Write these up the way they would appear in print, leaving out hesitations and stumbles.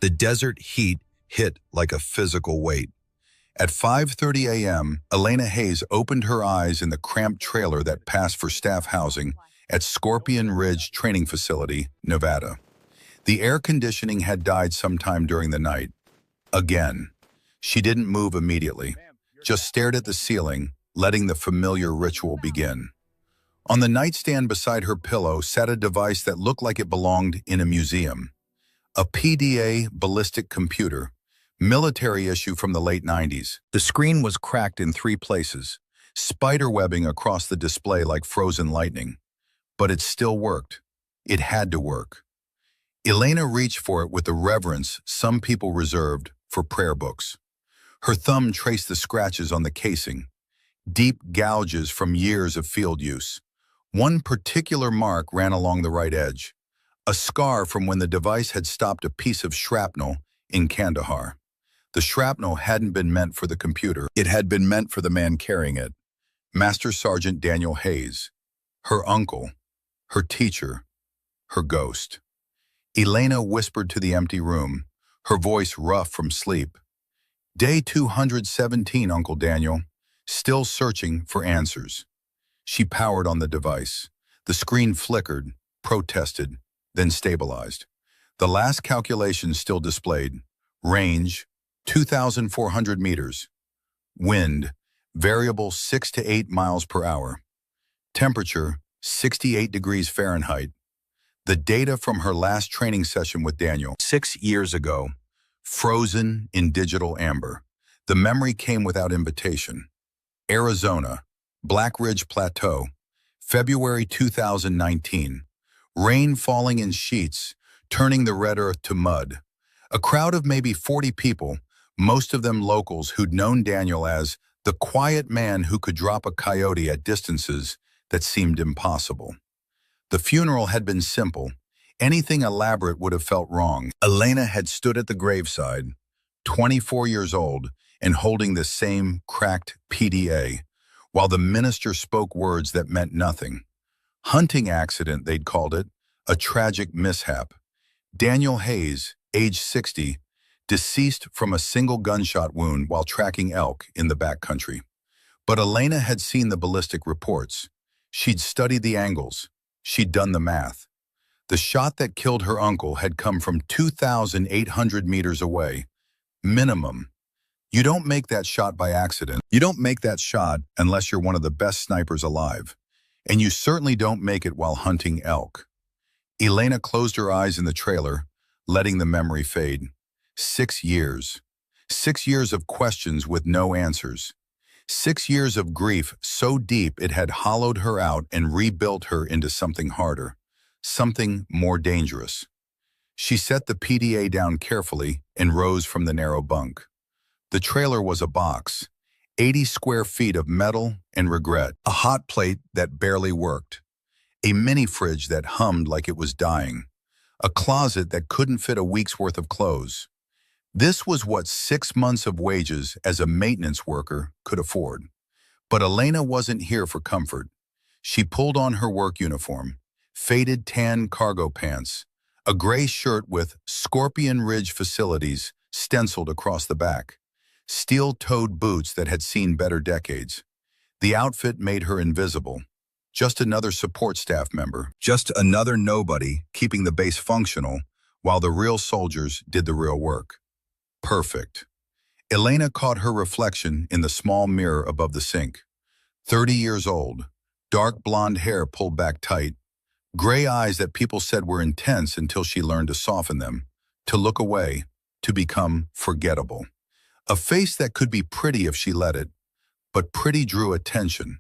The desert heat hit like a physical weight. At 5:30 a.m., Elena Hayes opened her eyes in the cramped trailer that passed for staff housing at Scorpion Ridge Training Facility, Nevada. The air conditioning had died sometime during the night. Again. She didn't move immediately, just stared at the ceiling, letting the familiar ritual begin. On the nightstand beside her pillow sat a device that looked like it belonged in a museum. A PDA ballistic computer, military issue from the late 90s. The screen was cracked in 3 places, spiderwebbing across the display like frozen lightning. But it still worked. It had to work. Elena reached for it with the reverence some people reserved for prayer books. Her thumb traced the scratches on the casing, deep gouges from years of field use. One particular mark ran along the right edge, a scar from when the device had stopped a piece of shrapnel in Kandahar. The shrapnel hadn't been meant for the computer. It had been meant for the man carrying it, Master Sergeant Daniel Hayes, her uncle, her teacher, her ghost. Elena whispered to the empty room, her voice rough from sleep. Day 217, Uncle Daniel, still searching for answers. She powered on the device. The screen flickered, protested, then stabilized. The last calculation still displayed. Range, 2,400 meters. Wind, variable 6 to 8 miles per hour. Temperature, 68 degrees Fahrenheit. The data from her last training session with Daniel 6 years ago, frozen in digital amber. The memory came without invitation. Arizona, Black Ridge Plateau, February 2019. Rain falling in sheets, turning the red earth to mud. A crowd of maybe 40 people, most of them locals who'd known Daniel as the quiet man who could drop a coyote at distances that seemed impossible. The funeral had been simple. Anything elaborate would have felt wrong. Elena had stood at the graveside, 24 years old, and holding the same cracked PDA, while the minister spoke words that meant nothing. Hunting accident, they'd called it, a tragic mishap. Daniel Hayes, age 60, deceased from a single gunshot wound while tracking elk in the backcountry. But Elena had seen the ballistic reports. She'd studied the angles. She'd done the math. The shot that killed her uncle had come from 2,800 meters away. Minimum. You don't make that shot by accident. You don't make that shot unless you're one of the best snipers alive. And you certainly don't make it while hunting elk. Elena closed her eyes in the trailer, letting the memory fade. 6 years. 6 years of questions with no answers. 6 years of grief so deep it had hollowed her out and rebuilt her into something harder, something more dangerous. She set the PDA down carefully and rose from the narrow bunk. The trailer was a box, 80 square feet of metal and regret, a hot plate that barely worked, a mini fridge that hummed like it was dying, a closet that couldn't fit a week's worth of clothes. This was what 6 months of wages as a maintenance worker could afford. But Elena wasn't here for comfort. She pulled on her work uniform, faded tan cargo pants, a gray shirt with Scorpion Ridge Facilities stenciled across the back, steel-toed boots that had seen better decades. The outfit made her invisible. Just another support staff member, just another nobody keeping the base functional while the real soldiers did the real work. Perfect. Elena caught her reflection in the small mirror above the sink. 30 years old, dark blonde hair pulled back tight, gray eyes that people said were intense until she learned to soften them, to look away, to become forgettable. A face that could be pretty if she let it, but pretty drew attention.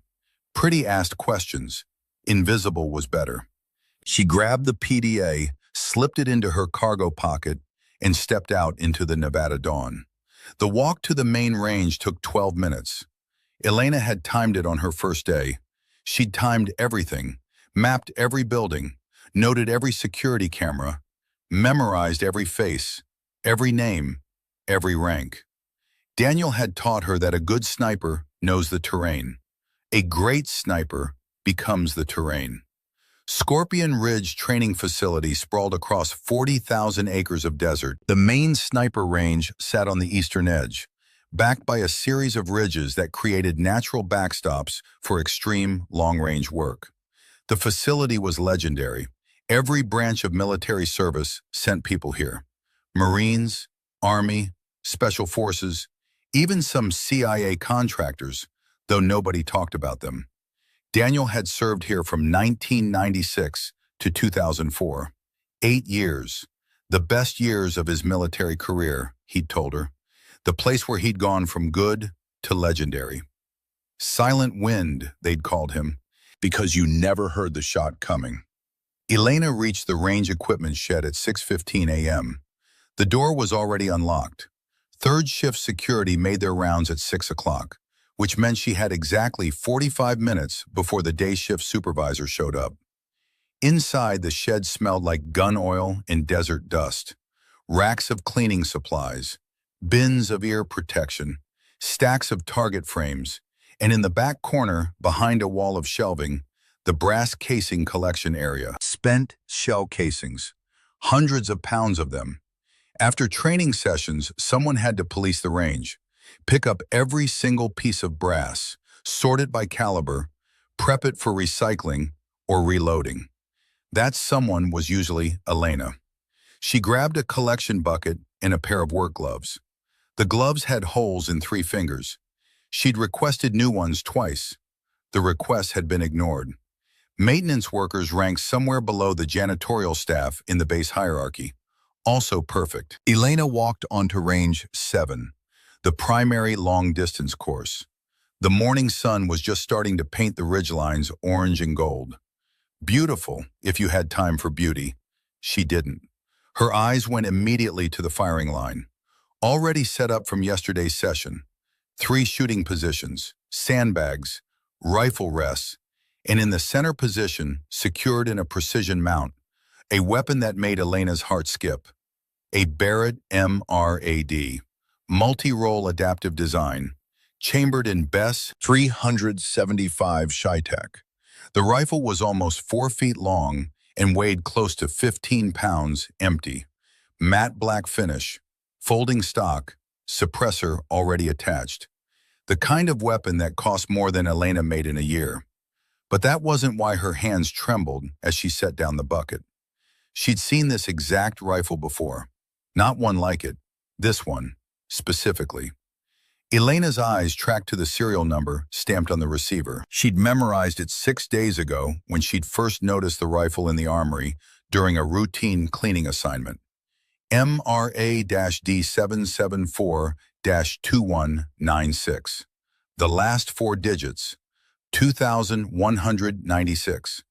Pretty asked questions. Invisible was better. She grabbed the PDA, slipped it into her cargo pocket, and stepped out into the Nevada dawn. The walk to the main range took 12 minutes. Elena had timed it on her first day. She'd timed everything, mapped every building, noted every security camera, memorized every face, every name, every rank. Daniel had taught her that a good sniper knows the terrain. A great sniper becomes the terrain. Scorpion Ridge Training Facility sprawled across 40,000 acres of desert. The main sniper range sat on the eastern edge, backed by a series of ridges that created natural backstops for extreme long-range work. The facility was legendary. Every branch of military service sent people here. Marines, Army, Special Forces, even some CIA contractors, though nobody talked about them. Daniel had served here from 1996 to 2004. 8 years. The best years of his military career, he'd told her. The place where he'd gone from good to legendary. Silent Wind, they'd called him, because you never heard the shot coming. Elena reached the range equipment shed at 6:15 a.m. The door was already unlocked. Third shift security made their rounds at 6 o'clock, which meant she had exactly 45 minutes before the day shift supervisor showed up. Inside, the shed smelled like gun oil and desert dust. Racks of cleaning supplies, bins of ear protection, stacks of target frames, and in the back corner, behind a wall of shelving, the brass casing collection area. Spent shell casings, hundreds of pounds of them. After training sessions, someone had to police the range, pick up every single piece of brass, sort it by caliber, prep it for recycling or reloading. That someone was usually Elena. She grabbed a collection bucket and a pair of work gloves. The gloves had holes in 3 fingers. She'd requested new ones twice. The request had been ignored. Maintenance workers ranked somewhere below the janitorial staff in the base hierarchy. Also perfect. Elena walked onto Range 7, the primary long-distance course. The morning sun was just starting to paint the ridgelines orange and gold. Beautiful, if you had time for beauty. She didn't. Her eyes went immediately to the firing line. Already set up from yesterday's session. 3 shooting positions, sandbags, rifle rests, and in the center position, secured in a precision mount, a weapon that made Elena's heart skip. A Barrett MRAD, multi-role adaptive design, chambered in Bess 375 Chi-Tech. The rifle was almost 4 feet long and weighed close to 15 pounds empty. Matte black finish, folding stock, suppressor already attached. The kind of weapon that cost more than Elena made in a year. But that wasn't why her hands trembled as she set down the bucket. She'd seen this exact rifle before. Not one like it. This one, specifically. Elena's eyes tracked to the serial number stamped on the receiver. She'd memorized it 6 days ago when she'd first noticed the rifle in the armory during a routine cleaning assignment. MRA-D774-2196. The last 4 digits, 2196.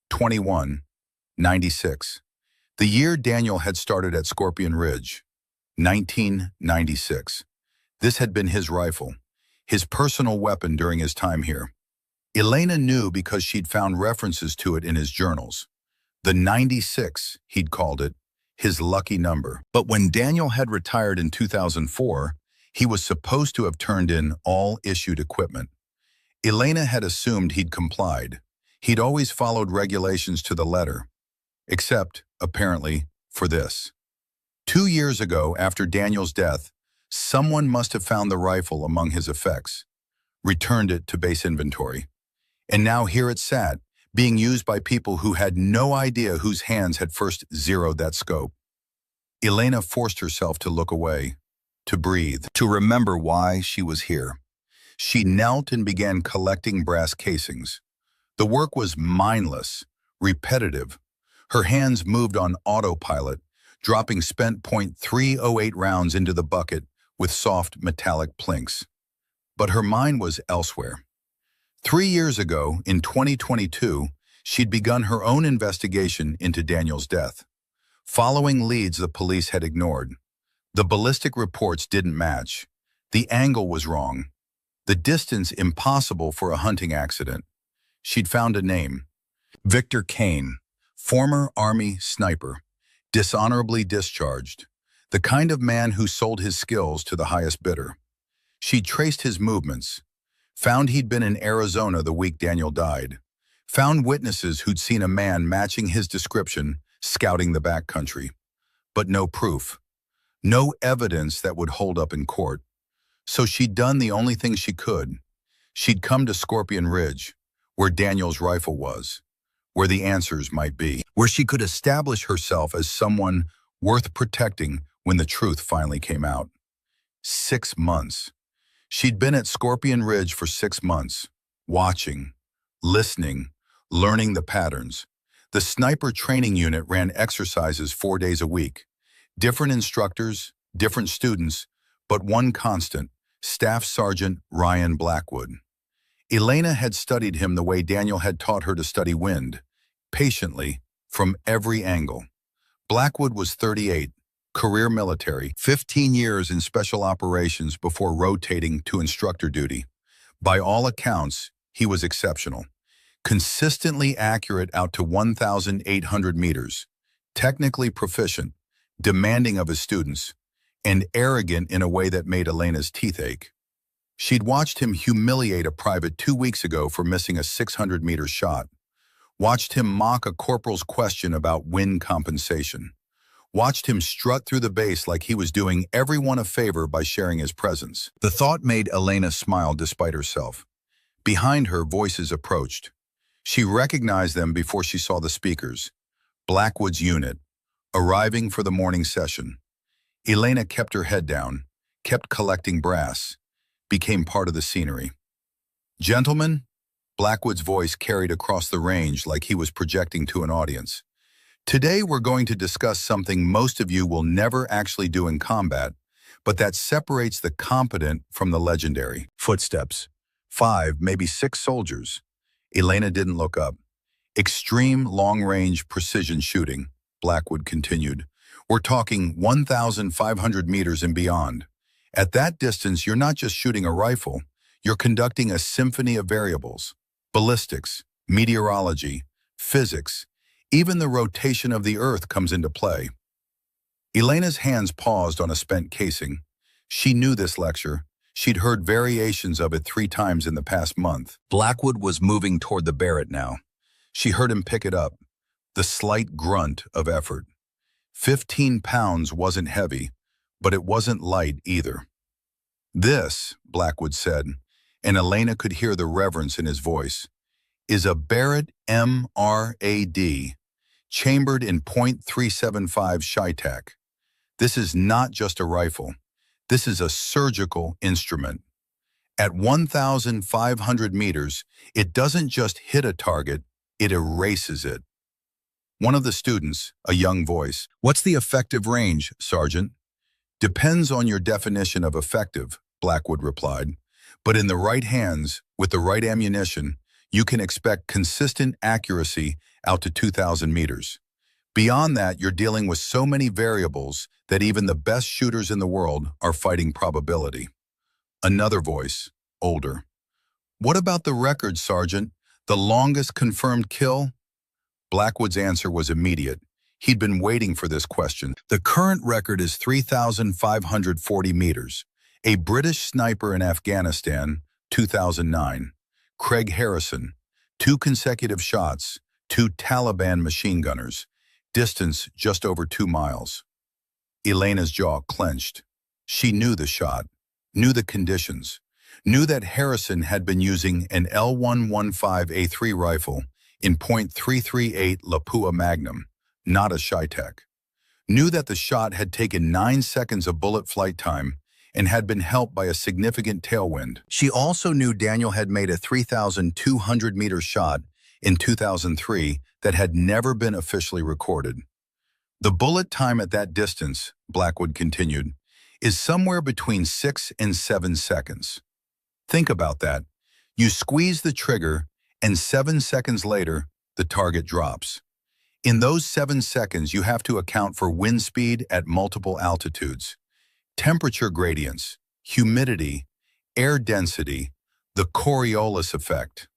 2196. The year Daniel had started at Scorpion Ridge, 1996. This had been his rifle, his personal weapon during his time here. Elena knew because she'd found references to it in his journals. The 96, he'd called it, his lucky number. But when Daniel had retired in 2004, he was supposed to have turned in all issued equipment. Elena had assumed he'd complied. He'd always followed regulations to the letter. Except, apparently, for this. 2 years ago, after Daniel's death, someone must have found the rifle among his effects, returned it to base inventory. And now here it sat, being used by people who had no idea whose hands had first zeroed that scope. Elena forced herself to look away, to breathe, to remember why she was here. She knelt and began collecting brass casings. The work was mindless, repetitive. Her hands moved on autopilot, dropping spent .308 rounds into the bucket with soft metallic plinks. But her mind was elsewhere. 3 years ago, in 2022, she'd begun her own investigation into Daniel's death, following leads the police had ignored. The ballistic reports didn't match. The angle was wrong. The distance impossible for a hunting accident. She'd found a name. Victor Kane, former Army sniper, dishonorably discharged, the kind of man who sold his skills to the highest bidder. She'd traced his movements, found he'd been in Arizona the week Daniel died, Found witnesses who'd seen a man matching his description scouting the backcountry. But no proof. No evidence that would hold up in court. So she'd done the only thing she could. She'd come to Scorpion Ridge, where Daniel's rifle was, where the answers might be, where she could establish herself as someone worth protecting when the truth finally came out. 6 months. She'd been at Scorpion Ridge for 6 months, watching, listening, learning the patterns. The sniper training unit ran exercises 4 days a week. Different instructors, different students, but one constant, Staff Sergeant Ryan Blackwood. Elena had studied him the way Daniel had taught her to study wind, patiently, from every angle. Blackwood was 38, career military, 15 years in special operations before rotating to instructor duty. By all accounts, he was exceptional. Consistently accurate out to 1,800 meters, technically proficient, demanding of his students, and arrogant in a way that made Elena's teeth ache. She'd watched him humiliate a private 2 weeks ago for missing a 600-meter shot, watched him mock a corporal's question about wind compensation, watched him strut through the base like he was doing everyone a favor by sharing his presence. The thought made Elena smile despite herself. Behind her, voices approached. She recognized them before she saw the speakers. Blackwood's unit, arriving for the morning session. Elena kept her head down, kept collecting brass, became part of the scenery. "Gentlemen," Blackwood's voice carried across the range like he was projecting to an audience. "Today we're going to discuss something most of you will never actually do in combat, but that separates the competent from the legendary." Footsteps. 5, maybe 6 soldiers. Elena didn't look up. "Extreme long-range precision shooting," Blackwood continued. "We're talking 1,500 meters and beyond. At that distance, you're not just shooting a rifle, you're conducting a symphony of variables. Ballistics, meteorology, physics, even the rotation of the Earth comes into play." Elena's hands paused on a spent casing. She knew this lecture. She'd heard variations of it 3 times in the past month. Blackwood was moving toward the Barrett now. She heard him pick it up, the slight grunt of effort. 15 pounds wasn't heavy, but it wasn't light either. "This," Blackwood said, and Elena could hear the reverence in his voice, "is a Barrett MRAD, chambered in .375 Chi-Tac. This is not just a rifle. This is a surgical instrument. At 1,500 meters, it doesn't just hit a target, it erases it." One of the students, a young voice, "What's the effective range, Sergeant?" "Depends on your definition of effective," Blackwood replied. "But in the right hands, with the right ammunition, you can expect consistent accuracy out to 2,000 meters. Beyond that, you're dealing with so many variables that even the best shooters in the world are fighting probability." Another voice, older. "What about the record, Sergeant? The longest confirmed kill?" Blackwood's answer was immediate. He'd been waiting for this question. "The current record is 3,540 meters. A British sniper in Afghanistan, 2009. Craig Harrison, 2 consecutive shots, 2 Taliban machine gunners. Distance just over 2 miles. Elena's jaw clenched. She knew the shot, knew the conditions, knew that Harrison had been using an L115A3 rifle in .338 Lapua Magnum, not a Chi-Tac. Knew that the shot had taken 9 seconds of bullet flight time and had been helped by a significant tailwind. She also knew Daniel had made a 3,200-meter shot in 2003 that had never been officially recorded. "The bullet time at that distance," Blackwood continued, "is somewhere between 6 and 7 seconds. Think about that. You squeeze the trigger, and 7 seconds later, the target drops. In those 7 seconds, you have to account for wind speed at multiple altitudes, temperature gradients, humidity, air density, the Coriolis effect."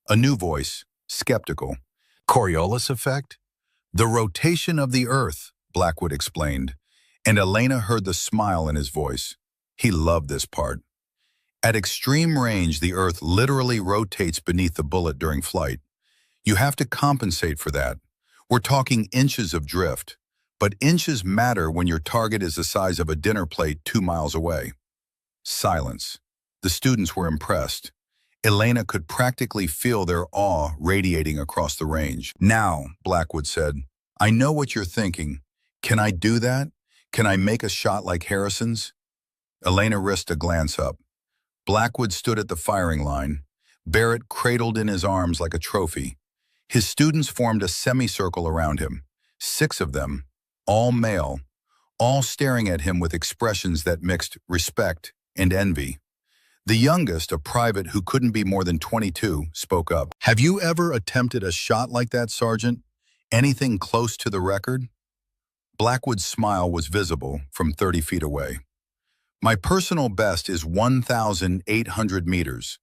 A new voice, skeptical. "Coriolis effect?" "The rotation of the Earth," Blackwood explained, and Elena heard the smile in his voice. He loved this part. "At extreme range, the Earth literally rotates beneath the bullet during flight. You have to compensate for that. We're talking inches of drift, but inches matter when your target is the size of a dinner plate 2 miles away. Silence. The students were impressed. Elena could practically feel their awe radiating across the range. Now, Blackwood said, I know what you're thinking. Can I do that? Can I make a shot like Harrison's? Elena risked a glance up. Blackwood stood at the firing line, Barrett cradled in his arms like a trophy. His students formed a semicircle around him, 6 of them, all male, all staring at him with expressions that mixed respect and envy. The youngest, a private who couldn't be more than 22, spoke up. Have you ever attempted a shot like that, Sergeant? Anything close to the record? Blackwood's smile was visible from 30 feet away. My personal best is 1,800 meters.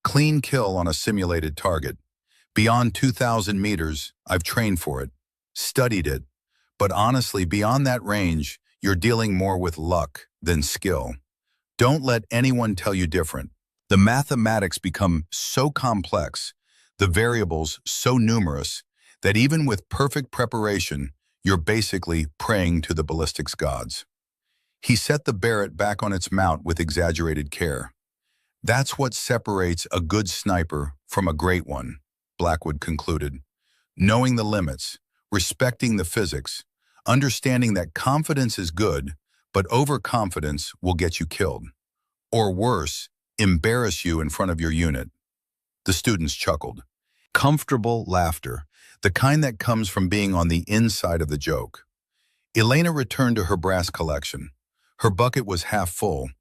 Clean kill on a simulated target. Beyond 2,000 meters, I've trained for it, studied it. But honestly, beyond that range, you're dealing more with luck than skill. Don't let anyone tell you different. The mathematics become so complex, the variables so numerous, that even with perfect preparation, you're basically praying to the ballistics gods. He set the Barrett back on its mount with exaggerated care. That's what separates a good sniper from a great one, Blackwood concluded. Knowing the limits, respecting the physics, understanding that confidence is good, but overconfidence will get you killed. Or worse, embarrass you in front of your unit. The students chuckled. Comfortable laughter, the kind that comes from being on the inside of the joke. Elena returned to her brass collection. Her bucket was half full.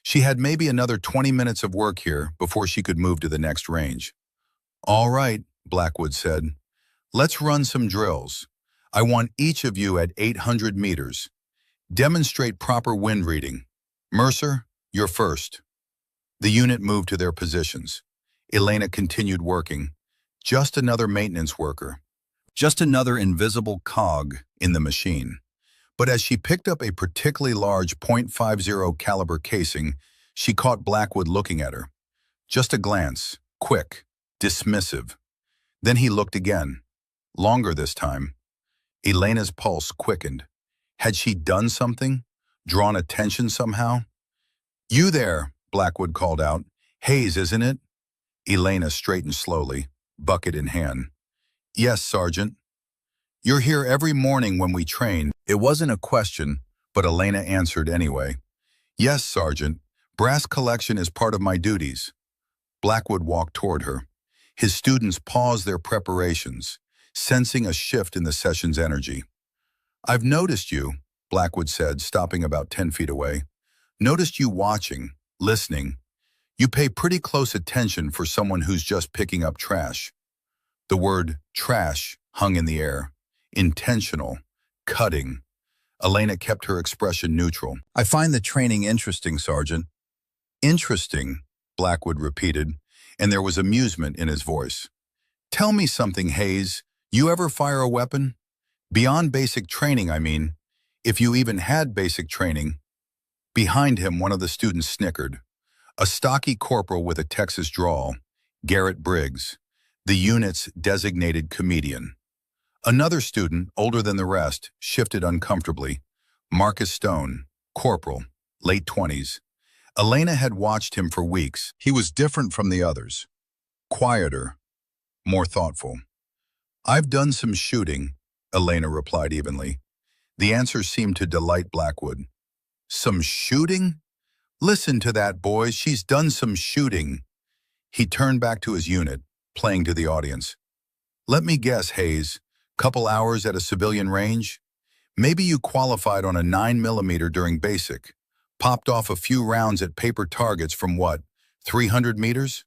She had maybe another 20 minutes of work here before she could move to the next range. All right, Blackwood said. Let's run some drills. I want each of you at 800 meters. Demonstrate proper wind reading. Mercer, you're first. The unit moved to their positions. Elena continued working. Just another maintenance worker. Just another invisible cog in the machine. But as she picked up a particularly large .50 caliber casing, she caught Blackwood looking at her. Just a glance, quick, dismissive. Then he looked again, longer this time. Elena's pulse quickened. Had she done something? Drawn attention somehow? You there, Blackwood called out. Hayes, isn't it? Elena straightened slowly, bucket in hand. Yes, Sergeant. You're here every morning when we train. It wasn't a question, but Elena answered anyway. Yes, Sergeant. Brass collection is part of my duties. Blackwood walked toward her. His students paused their preparations, sensing a shift in the session's energy. I've noticed you, Blackwood said, stopping about 10 feet away. Noticed you watching, listening. You pay pretty close attention for someone who's just picking up trash. The word trash hung in the air. Intentional, cutting. Elena kept her expression neutral. I find the training interesting, Sergeant. Interesting, Blackwood repeated, and there was amusement in his voice. Tell me something, Hayes. You ever fire a weapon? Beyond basic training, I mean. If you even had basic training. Behind him, one of the students snickered. A stocky corporal with a Texas drawl, Garrett Briggs, the unit's designated comedian. Another student, older than the rest, shifted uncomfortably. Marcus Stone, corporal, late 20s. Elena had watched him for weeks. He was different from the others. Quieter, more thoughtful. I've done some shooting, Elena replied evenly. The answer seemed to delight Blackwood. Some shooting? Listen to that, boys. She's done some shooting. He turned back to his unit, playing to the audience. Let me guess, Hayes. Couple hours at a civilian range? Maybe you qualified on a 9mm during basic. Popped off a few rounds at paper targets from what, 300 meters?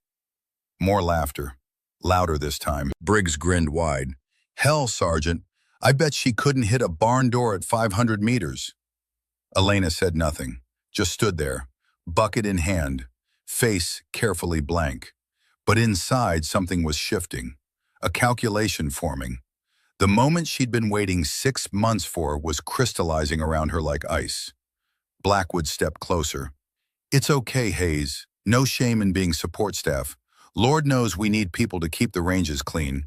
More laughter. Louder this time. Briggs grinned wide. Hell, Sergeant. I bet she couldn't hit a barn door at 500 meters. Elena said nothing, just stood there, bucket in hand, face carefully blank. But inside something was shifting, a calculation forming. The moment she'd been waiting 6 months for was crystallizing around her like ice. Blackwood stepped closer. It's okay, Hayes. No shame in being support staff. Lord knows we need people to keep the ranges clean.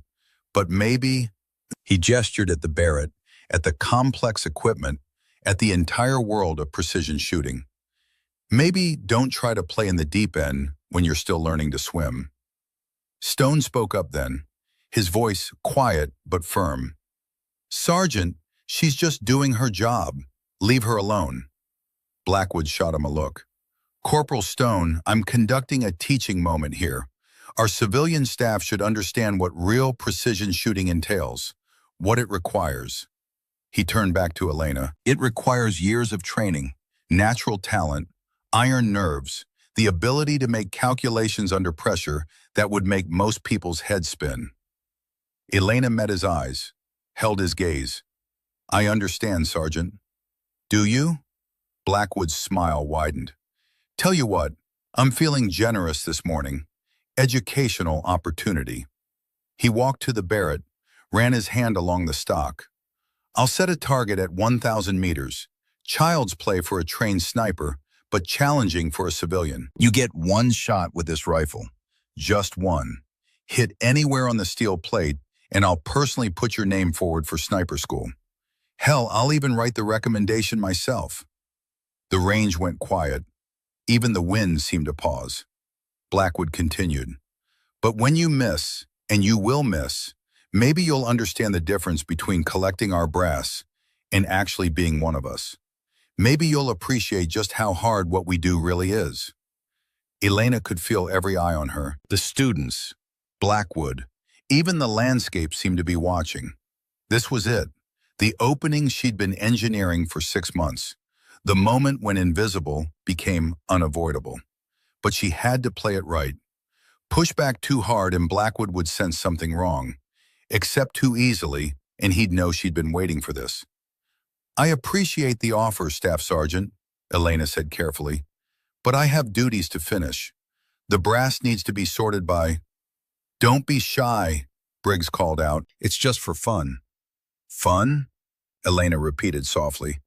But maybe, he gestured at the Barrett, at the complex equipment, at the entire world of precision shooting. Maybe don't try to play in the deep end when you're still learning to swim. Stone spoke up then, his voice quiet but firm. Sergeant, she's just doing her job. Leave her alone. Blackwood shot him a look. Corporal Stone, I'm conducting a teaching moment here. Our civilian staff should understand what real precision shooting entails, what it requires. He turned back to Elena. It requires years of training, natural talent, iron nerves, the ability to make calculations under pressure that would make most people's heads spin. Elena met his eyes, held his gaze. I understand, Sergeant. Do you? Blackwood's smile widened. Tell you what, I'm feeling generous this morning. Educational opportunity. He walked to the Barrett, ran his hand along the stock. I'll set a target at 1,000 meters. Child's play for a trained sniper, but challenging for a civilian. You get one shot with this rifle. Just one. Hit anywhere on the steel plate, and I'll personally put your name forward for sniper school. Hell, I'll even write the recommendation myself. The range went quiet. Even the wind seemed to pause. Blackwood continued. But when you miss, and you will miss, maybe you'll understand the difference between collecting our brass and actually being one of us. Maybe you'll appreciate just how hard what we do really is. Elena could feel every eye on her. The students, Blackwood, even the landscape seemed to be watching. This was it. The opening she'd been engineering for 6 months. The moment when invisible became unavoidable. But she had to play it right. Push back too hard and Blackwood would sense something wrong. Accept too easily and he'd know she'd been waiting for this. I appreciate the offer, Staff Sergeant, Elena said carefully. But I have duties to finish. The brass needs to be sorted by... Don't be shy, Briggs called out. It's just for fun. Fun? Elena repeated softly.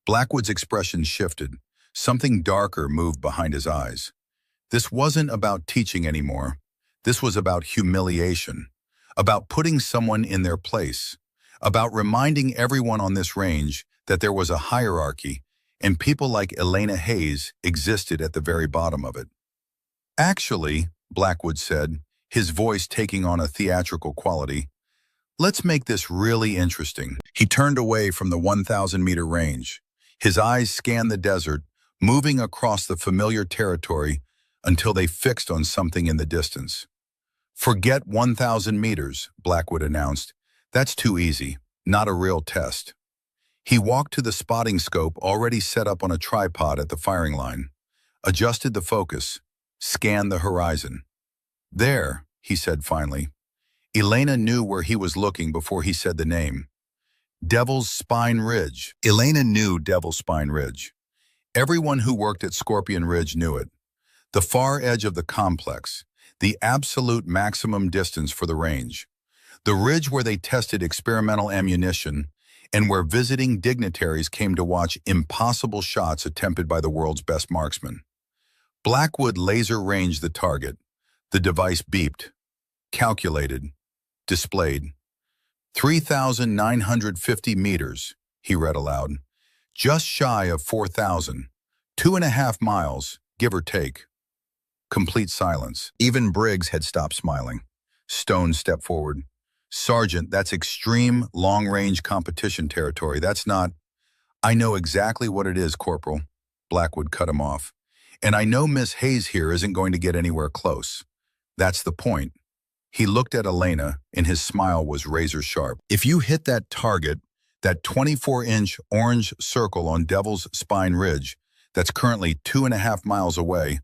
Blackwood's expression shifted. Something darker moved behind his eyes. This wasn't about teaching anymore. This was about humiliation, about putting someone in their place, about reminding everyone on this range that there was a hierarchy and people like Elena Hayes existed at the very bottom of it. Actually, Blackwood said, his voice taking on a theatrical quality, let's make this really interesting. He turned away from the 1,000-meter range. His eyes scanned the desert, moving across the familiar territory until they fixed on something in the distance. Forget 1,000 meters, Blackwood announced. That's too easy, not a real test. He walked to the spotting scope already set up on a tripod at the firing line, adjusted the focus, scanned the horizon. There, he said finally. Elena knew where he was looking before he said the name. Devil's Spine Ridge. Elena knew Devil's Spine Ridge. Everyone who worked at Scorpion Ridge knew it. The far edge of the complex, the absolute maximum distance for the range. The ridge where they tested experimental ammunition and where visiting dignitaries came to watch impossible shots attempted by the world's best marksmen. Blackwood laser ranged the target. The device beeped, calculated, displayed. 3,950 meters, he read aloud. Just shy of 4,000. 2.5 miles, give or take. Complete silence. Even Briggs had stopped smiling. Stone stepped forward. Sergeant, that's extreme long-range competition territory. That's not... I know exactly what it is, Corporal. Blackwood cut him off. And I know Miss Hayes here isn't going to get anywhere close. That's the point. He looked at Elena, and his smile was razor-sharp. If you hit that target, that 24-inch orange circle on Devil's Spine Ridge, that's currently 2.5 miles away,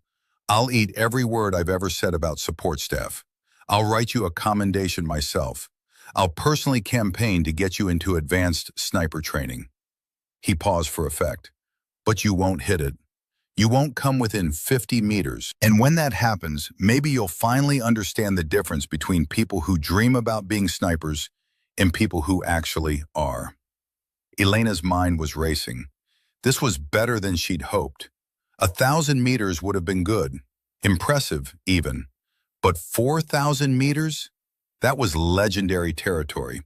I'll eat every word I've ever said about support staff. I'll write you a commendation myself. I'll personally campaign to get you into advanced sniper training. He paused for effect. But you won't hit it. You won't come within 50 meters. And when that happens, maybe you'll finally understand the difference between people who dream about being snipers and people who actually are. Elena's mind was racing. This was better than she'd hoped. 1,000 meters would have been good. Impressive, even. But 4,000 meters? That was legendary territory.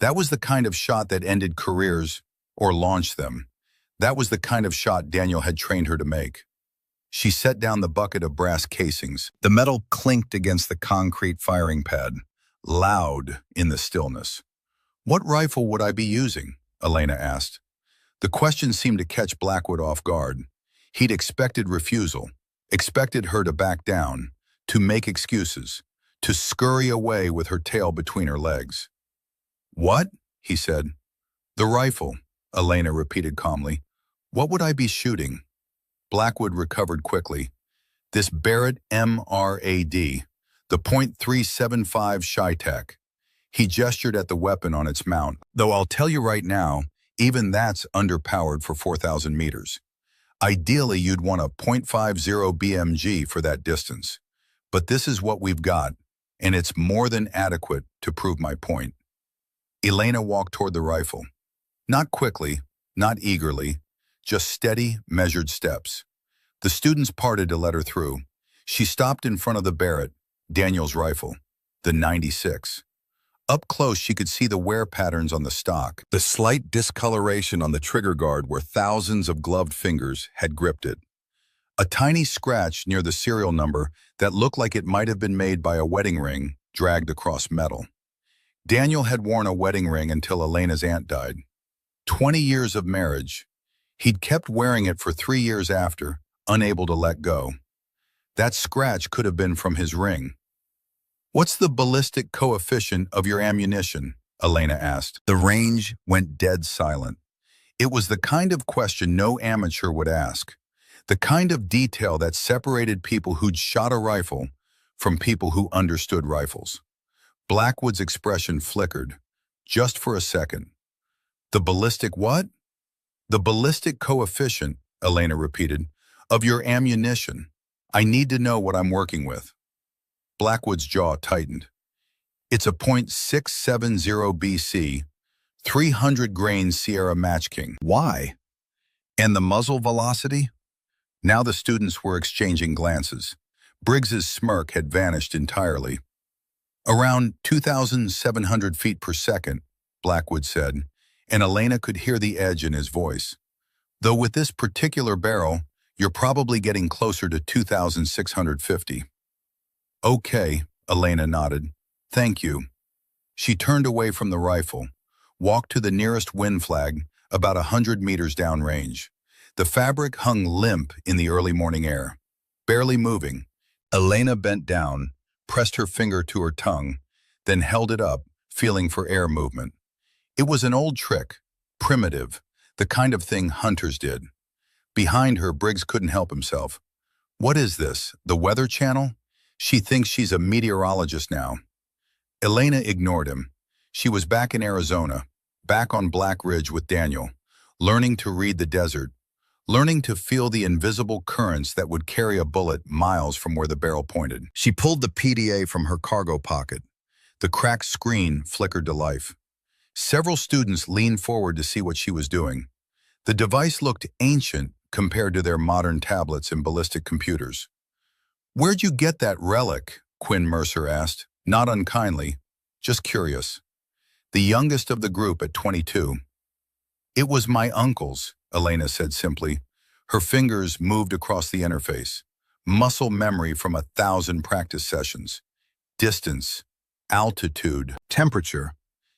That was the kind of shot that ended careers or launched them. That was the kind of shot Daniel had trained her to make. She set down the bucket of brass casings. The metal clinked against the concrete firing pad, loud in the stillness. "What rifle would I be using?" Elena asked. The question seemed to catch Blackwood off guard. He'd expected refusal, expected her to back down, to make excuses, to scurry away with her tail between her legs. "What?" he said. "The rifle," Elena repeated calmly. "What would I be shooting?" Blackwood recovered quickly. "This Barrett MRAD, the .375 Shytech." He gestured at the weapon on its mount, though I'll tell you right now, even that's underpowered for 4,000 meters. Ideally, you'd want a .50 BMG for that distance. But this is what we've got, and it's more than adequate to prove my point. Elena walked toward the rifle. Not quickly, not eagerly, just steady, measured steps. The students parted to let her through. She stopped in front of the Barrett, Daniel's rifle, the .96. Up close, she could see the wear patterns on the stock, the slight discoloration on the trigger guard where thousands of gloved fingers had gripped it. A tiny scratch near the serial number that looked like it might have been made by a wedding ring dragged across metal. Daniel had worn a wedding ring until Elena's aunt died. 20 years of marriage. He'd kept wearing it for 3 years after, unable to let go. That scratch could have been from his ring. "What's the ballistic coefficient of your ammunition?" Elena asked. The range went dead silent. It was the kind of question no amateur would ask, the kind of detail that separated people who'd shot a rifle from people who understood rifles. Blackwood's expression flickered, just for a second. "The ballistic what?" "The ballistic coefficient," Elena repeated, "of your ammunition. I need to know what I'm working with." Blackwood's jaw tightened. "It's a .670 BC, 300 grain Sierra Match King." "Why?" "And the muzzle velocity?" Now the students were exchanging glances. Briggs's smirk had vanished entirely. "Around 2,700 feet per second, Blackwood said, and Elena could hear the edge in his voice. "Though with this particular barrel, you're probably getting closer to 2,650. "Okay," Elena nodded. "Thank you." She turned away from the rifle, walked to the nearest wind flag, about 100 meters downrange. The fabric hung limp in the early morning air, barely moving. Elena bent down, pressed her finger to her tongue, then held it up, feeling for air movement. It was an old trick, primitive, the kind of thing hunters did. Behind her, Briggs couldn't help himself. "What is this, the Weather Channel? She thinks she's a meteorologist now." Elena ignored him. She was back in Arizona, back on Black Ridge with Daniel, learning to read the desert, learning to feel the invisible currents that would carry a bullet miles from where the barrel pointed. She pulled the PDA from her cargo pocket. The cracked screen flickered to life. Several students leaned forward to see what she was doing. The device looked ancient compared to their modern tablets and ballistic computers. "Where'd you get that relic?" Quinn Mercer asked, not unkindly, just curious. The youngest of the group at 22. "It was my uncle's," Elena said simply. Her fingers moved across the interface. Muscle memory from 1,000 practice sessions. Distance, altitude, temperature,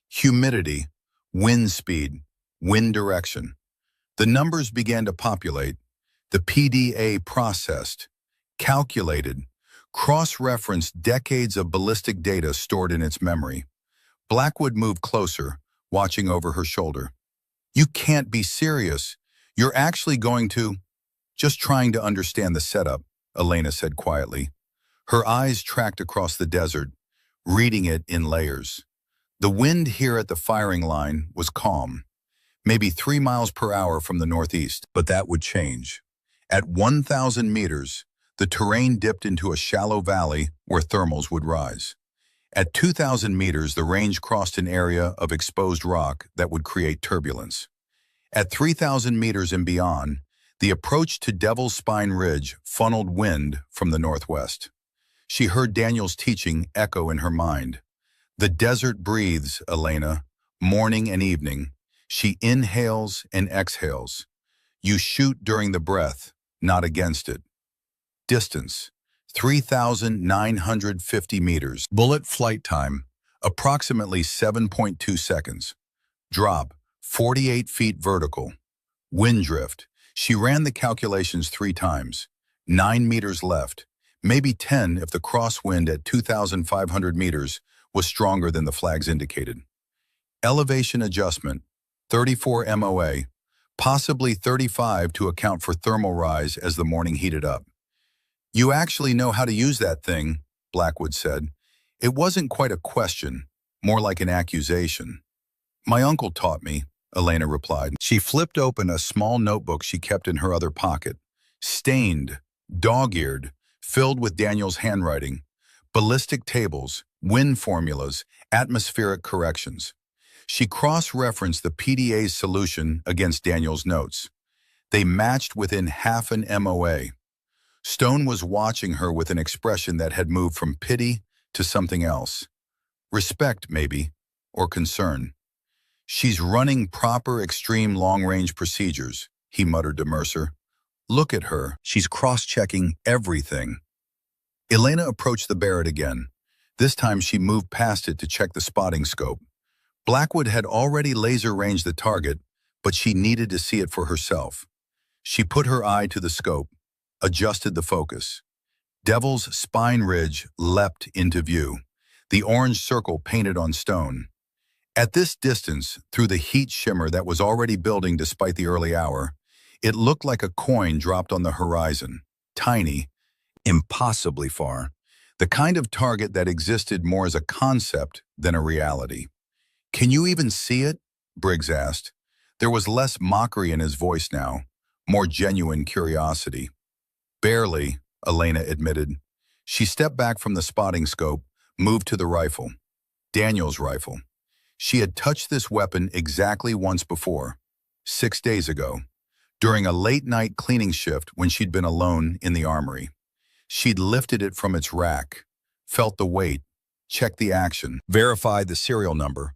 humidity, wind speed, wind direction. The numbers began to populate. The PDA processed, calculated, cross-referenced decades of ballistic data stored in its memory. Blackwood moved closer, watching over her shoulder. "You can't be serious. You're actually going to—" "Just trying to understand the setup," Elena said quietly. Her eyes tracked across the desert, reading it in layers. The wind here at the firing line was calm, maybe 3 miles per hour from the northeast, but that would change. At 1,000 meters, the terrain dipped into a shallow valley where thermals would rise. At 2,000 meters, the range crossed an area of exposed rock that would create turbulence. At 3,000 meters and beyond, the approach to Devil's Spine Ridge funneled wind from the northwest. She heard Daniel's teaching echo in her mind. The desert breathes, Elena, morning and evening. She inhales and exhales. You shoot during the breath, not against it. Distance, 3,950 meters. Bullet flight time, approximately 7.2 seconds. Drop, 48 feet vertical. Wind drift. She ran the calculations 3 times. 9 meters left. Maybe 10 if the crosswind at 2,500 meters was stronger than the flags indicated. Elevation adjustment, 34 MOA, possibly 35 to account for thermal rise as the morning heated up. You actually know how to use that thing, Blackwood said. It wasn't quite a question, more like an accusation. My uncle taught me, Elena replied. She flipped open a small notebook she kept in her other pocket, stained, dog-eared, filled with Daniel's handwriting, ballistic tables, wind formulas, atmospheric corrections. She cross-referenced the PDA's solution against Daniel's notes. They matched within half an MOA. Stone was watching her with an expression that had moved from pity to something else. Respect, maybe, or concern. She's running proper extreme long-range procedures, he muttered to Mercer. Look at her. She's cross-checking everything. Elena approached the Barrett again. This time she moved past it to check the spotting scope. Blackwood had already laser-ranged the target, but she needed to see it for herself. She put her eye to the scope, adjusted the focus. Devil's Spine Ridge leapt into view, the orange circle painted on stone. At this distance, through the heat shimmer that was already building despite the early hour, it looked like a coin dropped on the horizon, tiny, impossibly far, the kind of target that existed more as a concept than a reality. Can you even see it? Briggs asked. There was less mockery in his voice now, more genuine curiosity. Barely, Elena admitted. She stepped back from the spotting scope, moved to the rifle. Daniel's rifle. She had touched this weapon exactly once before, 6 days ago, during a late-night cleaning shift when she'd been alone in the armory. She'd lifted it from its rack, felt the weight, checked the action, verified the serial number,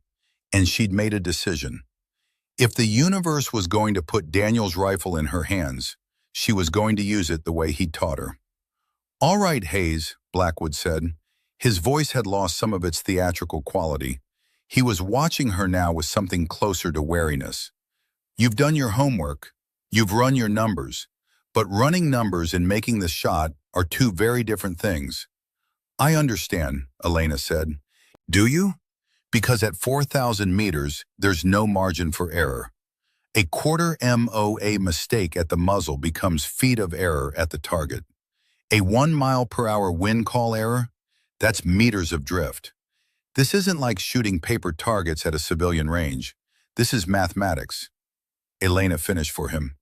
and she'd made a decision. If the universe was going to put Daniel's rifle in her hands, she was going to use it the way he'd taught her. All right, Hayes, Blackwood said. His voice had lost some of its theatrical quality. He was watching her now with something closer to wariness. You've done your homework. You've run your numbers. But running numbers and making the shot are 2 very different things. I understand, Elena said. Do you? Because at 4,000 meters, there's no margin for error. A quarter MOA mistake at the muzzle becomes feet of error at the target. A 1 mile-per-hour wind call error? That's meters of drift. This isn't like shooting paper targets at a civilian range. This is mathematics. Elena finished for him.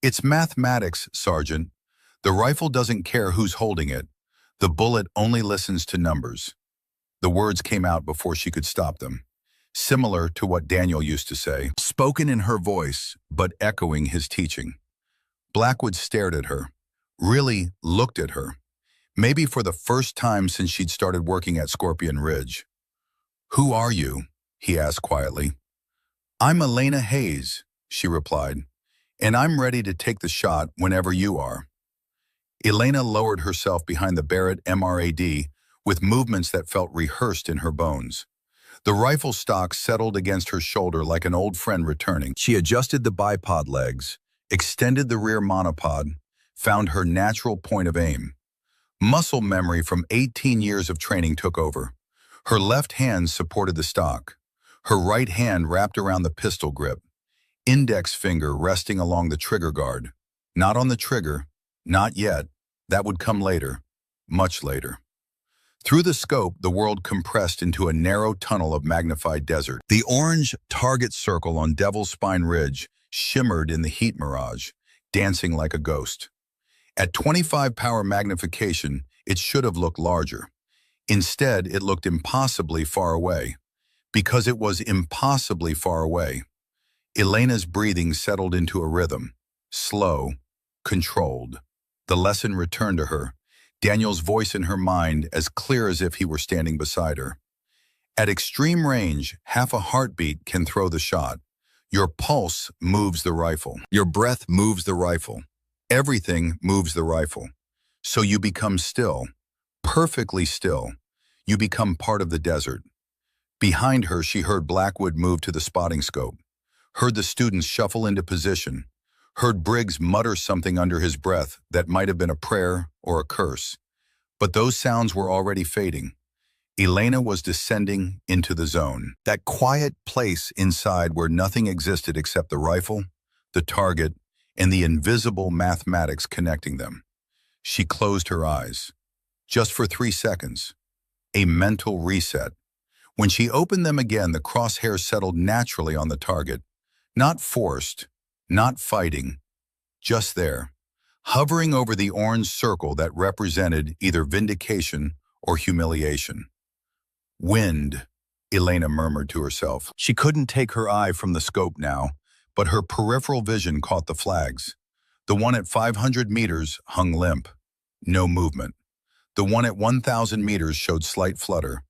It's mathematics, Sergeant. The rifle doesn't care who's holding it. The bullet only listens to numbers. The words came out before she could stop them. Similar to what Daniel used to say, spoken in her voice, but echoing his teaching. Blackwood stared at her, really looked at her, maybe for the first time since she'd started working at Scorpion Ridge. Who are you? He asked quietly. I'm Elena Hayes, she replied, and I'm ready to take the shot whenever you are. Elena lowered herself behind the Barrett MRAD with movements that felt rehearsed in her bones. The rifle stock settled against her shoulder like an old friend returning. She adjusted the bipod legs, extended the rear monopod, found her natural point of aim. Muscle memory from 18 years of training took over. Her left hand supported the stock. Her right hand wrapped around the pistol grip. Index finger resting along the trigger guard. Not on the trigger. Not yet. That would come later. Much later. Through the scope, the world compressed into a narrow tunnel of magnified desert. The orange target circle on Devil's Spine Ridge shimmered in the heat mirage, dancing like a ghost. At 25 power magnification, it should have looked larger. Instead, it looked impossibly far away. Because it was impossibly far away. Elena's breathing settled into a rhythm, slow, controlled. The lesson returned to her, Daniel's voice in her mind as clear as if he were standing beside her. At extreme range, half a heartbeat can throw the shot. Your pulse moves the rifle. Your breath moves the rifle. Everything moves the rifle. So you become still, perfectly still. You become part of the desert. Behind her, she heard Blackwood move to the spotting scope, heard the students shuffle into position, heard Briggs mutter something under his breath that might have been a prayer or a curse. But those sounds were already fading. Elena was descending into the zone, that quiet place inside where nothing existed except the rifle, the target, and the invisible mathematics connecting them. She closed her eyes, just for 3 seconds, a mental reset. When she opened them again, the crosshairs settled naturally on the target, not forced, not fighting, just there, hovering over the orange circle that represented either vindication or humiliation. Wind, Elena murmured to herself. She couldn't take her eye from the scope now, but her peripheral vision caught the flags. The one at 500 meters hung limp, no movement. The one at 1,000 meters showed slight flutter,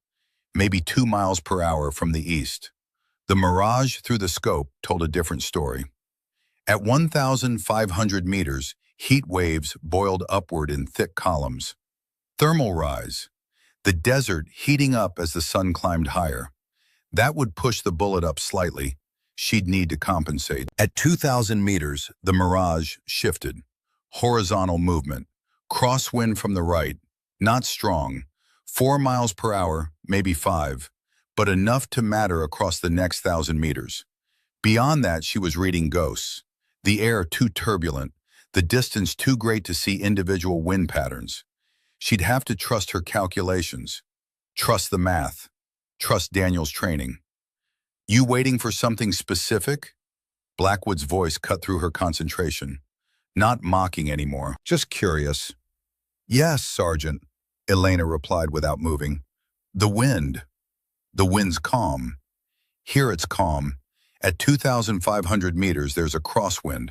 maybe 2 miles per hour from the east. The mirage through the scope told a different story. At 1,500 meters, heat waves boiled upward in thick columns. Thermal rise, the desert heating up as the sun climbed higher. That would push the bullet up slightly. She'd need to compensate. At 2,000 meters, the mirage shifted. Horizontal movement, crosswind from the right, not strong, 4 miles per hour, maybe 5, but enough to matter across the next 1,000 meters. Beyond that, she was reading ghosts. The air too turbulent, the distance too great to see individual wind patterns. She'd have to trust her calculations, trust the math, trust Daniel's training. You waiting for something specific? Blackwood's voice cut through her concentration. Not mocking anymore, just curious. Yes, Sergeant, Elena replied without moving. The wind. The wind's calm. Here it's calm. At 2,500 meters, there's a crosswind.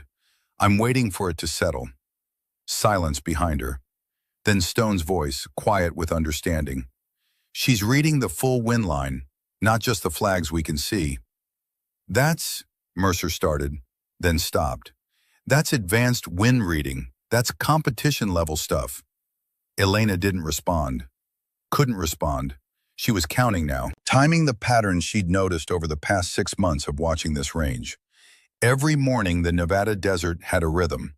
I'm waiting for it to settle. Silence behind her. Then Stone's voice, quiet with understanding. She's reading the full wind line, not just the flags we can see. That's, Mercer started, then stopped. That's advanced wind reading. That's competition level stuff. Elena didn't respond. Couldn't respond. She was counting now, timing the patterns she'd noticed over the past 6 months of watching this range. Every morning, the Nevada desert had a rhythm.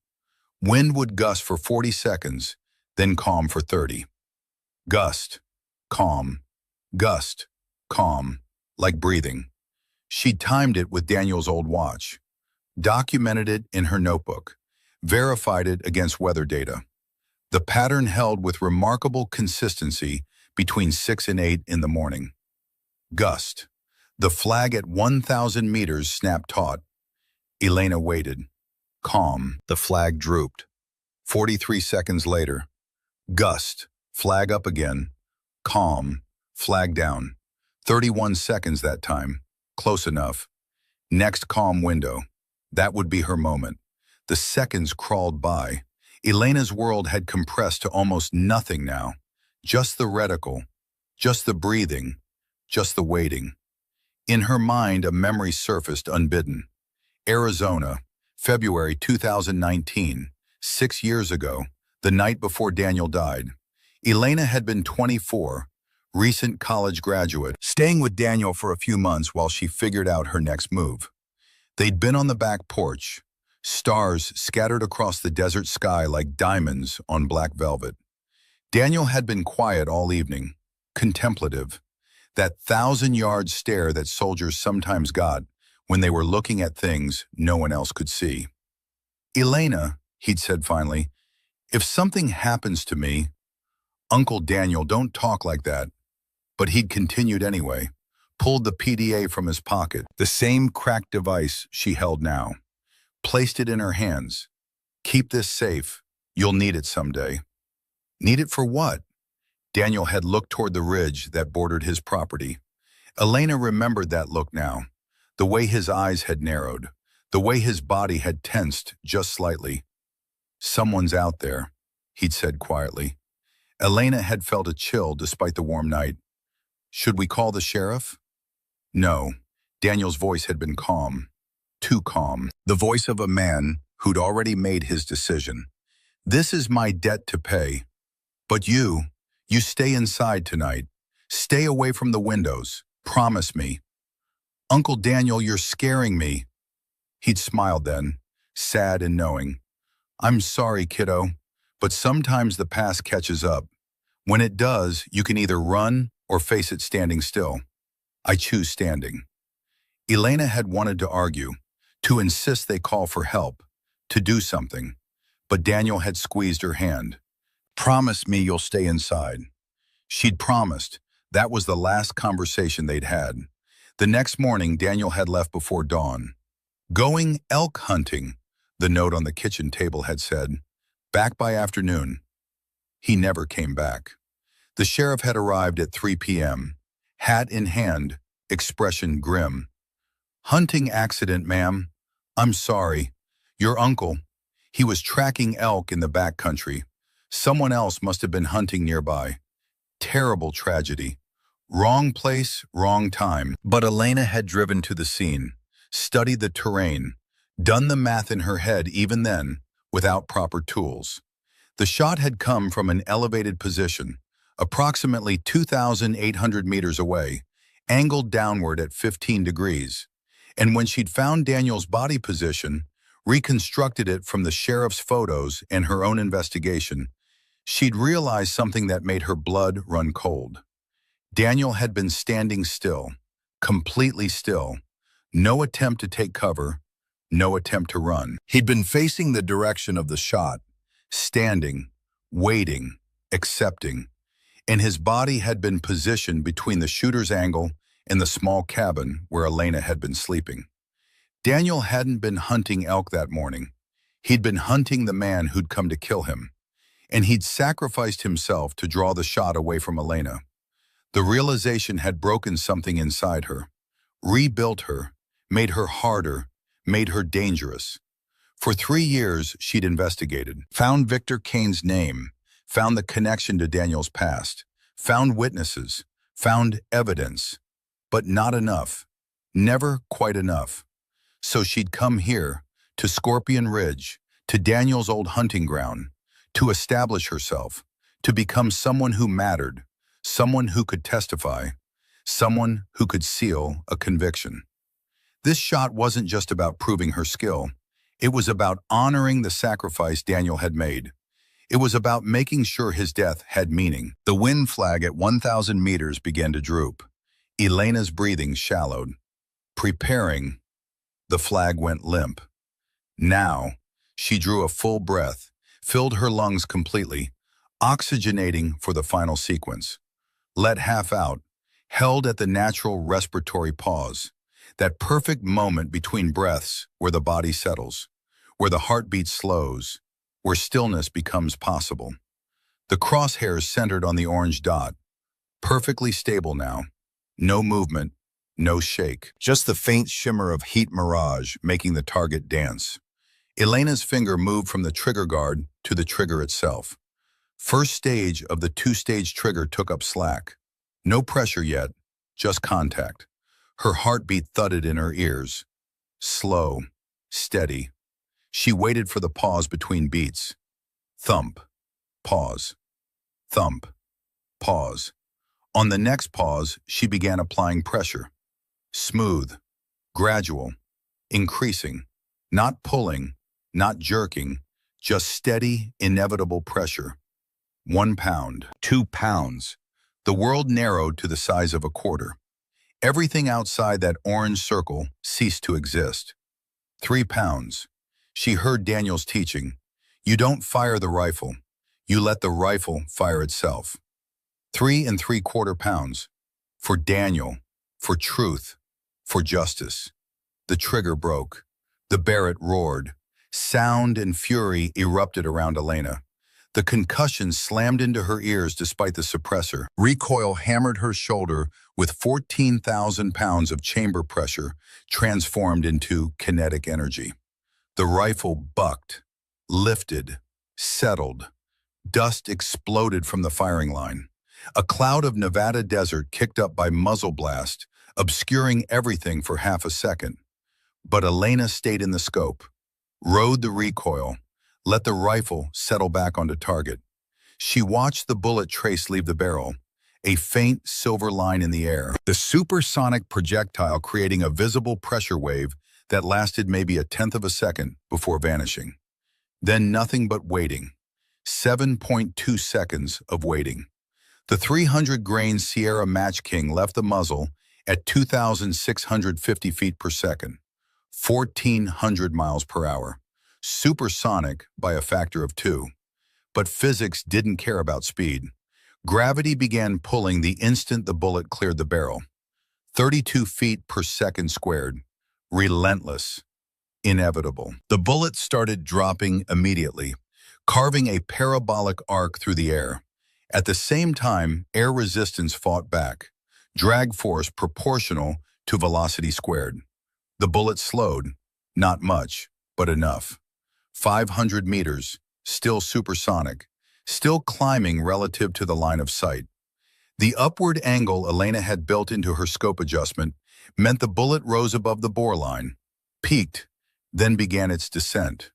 Wind would gust for 40 seconds, then calm for 30. Gust, calm, gust, calm, like breathing. She'd timed it with Daniel's old watch, documented it in her notebook, verified it against weather data. The pattern held with remarkable consistency between 6 and 8 in the morning. Gust. The flag at 1,000 meters snapped taut. Elena waited. Calm. The flag drooped. 43 seconds later. Gust. Flag up again. Calm. Flag down. 31 seconds that time. Close enough. Next calm window. That would be her moment. The seconds crawled by. Elena's world had compressed to almost nothing now. Just the reticle. Just the breathing. Just the waiting. In her mind, a memory surfaced unbidden. Arizona, February 2019, 6 years ago, the night before Daniel died. Elena had been 24, recent college graduate, staying with Daniel for a few months while she figured out her next move. They'd been on the back porch, stars scattered across the desert sky like diamonds on black velvet. Daniel had been quiet all evening, contemplative, that 1,000-yard stare that soldiers sometimes got when they were looking at things no one else could see. Elena, he'd said finally, if something happens to me, Uncle Daniel, don't talk like that. But he'd continued anyway, pulled the PDA from his pocket, the same cracked device she held now, placed it in her hands. Keep this safe. You'll need it someday. Need it for what? Daniel had looked toward the ridge that bordered his property. Elena remembered that look now, the way his eyes had narrowed, the way his body had tensed just slightly. Someone's out there, he'd said quietly. Elena had felt a chill despite the warm night. Should we call the sheriff? No. Daniel's voice had been calm. Too calm. The voice of a man who'd already made his decision. This is my debt to pay. But you stay inside tonight. Stay away from the windows. Promise me. Uncle Daniel, you're scaring me. He'd smiled then, sad and knowing. I'm sorry, kiddo, but sometimes the past catches up. When it does, you can either run or face it standing still. I choose standing. Elena had wanted to argue, to insist they call for help, to do something. But Daniel had squeezed her hand. Promise me you'll stay inside. She'd promised. That was the last conversation they'd had. The next morning, Daniel had left before dawn. Going elk hunting, the note on the kitchen table had said. Back by afternoon. He never came back. The sheriff had arrived at 3 p.m., hat in hand, expression grim. Hunting accident, ma'am. I'm sorry. Your uncle, he was tracking elk in the back country. Someone else must have been hunting nearby. Terrible tragedy. Wrong place, wrong time. But Elena had driven to the scene, studied the terrain, done the math in her head even then, without proper tools. The shot had come from an elevated position, approximately 2,800 meters away, angled downward at 15 degrees. And when she'd found Daniel's body position, reconstructed it from the sheriff's photos and her own investigation, she'd realized something that made her blood run cold. Daniel had been standing still, completely still. No attempt to take cover, no attempt to run. He'd been facing the direction of the shot, standing, waiting, accepting. And his body had been positioned between the shooter's angle and the small cabin where Elena had been sleeping. Daniel hadn't been hunting elk that morning. He'd been hunting the man who'd come to kill him. And he'd sacrificed himself to draw the shot away from Elena. The realization had broken something inside her, rebuilt her, made her harder, made her dangerous. For 3 years, she'd investigated, found Victor Kane's name, found the connection to Daniel's past, found witnesses, found evidence, but not enough, never quite enough. So she'd come here, to Scorpion Ridge, to Daniel's old hunting ground, to establish herself, to become someone who mattered, someone who could testify, someone who could seal a conviction. This shot wasn't just about proving her skill. It was about honoring the sacrifice Daniel had made. It was about making sure his death had meaning. The wind flag at 1,000 meters began to droop. Elena's breathing shallowed. Preparing, the flag went limp. Now, she drew a full breath, filled her lungs completely, oxygenating for the final sequence. Let half out, held at the natural respiratory pause, that perfect moment between breaths where the body settles, where the heartbeat slows, where stillness becomes possible. The crosshairs centered on the orange dot, perfectly stable now, no movement, no shake, just the faint shimmer of heat mirage making the target dance. Elena's finger moved from the trigger guard to the trigger itself. First stage of the 2-stage trigger took up slack. No pressure yet, just contact. Her heartbeat thudded in her ears. Slow, steady. She waited for the pause between beats. Thump, pause. Thump, pause. On the next pause, she began applying pressure. Smooth, gradual, increasing, not pulling, not jerking, just steady, inevitable pressure. 1 pound, 2 pounds. The world narrowed to the size of a quarter. Everything outside that orange circle ceased to exist. 3 pounds. She heard Daniel's teaching. You don't fire the rifle. You let the rifle fire itself. 3 3/4 pounds. For Daniel, for truth, for justice. The trigger broke. The Barrett roared. Sound and fury erupted around Elena. The concussion slammed into her ears despite the suppressor. Recoil hammered her shoulder with 14,000 pounds of chamber pressure transformed into kinetic energy. The rifle bucked, lifted, settled. Dust exploded from the firing line. A cloud of Nevada desert kicked up by muzzle blast, obscuring everything for half a second. But Elena stayed in the scope, rode the recoil, let the rifle settle back onto target. She watched the bullet trace leave the barrel, a faint silver line in the air, the supersonic projectile creating a visible pressure wave that lasted maybe a tenth of a second before vanishing. Then nothing but waiting. 7.2 seconds of waiting. The 300-grain Sierra Match King left the muzzle at 2,650 feet per second, 1,400 miles per hour, supersonic by a factor of 2. But physics didn't care about speed. Gravity began pulling the instant the bullet cleared the barrel. 32 feet per second squared. Relentless. Inevitable. The bullet started dropping immediately, carving a parabolic arc through the air. At the same time, air resistance fought back, drag force proportional to velocity squared. The bullet slowed, not much, but enough. 500 meters, still supersonic, still climbing relative to the line of sight. The upward angle Elena had built into her scope adjustment meant the bullet rose above the bore line, peaked, then began its descent.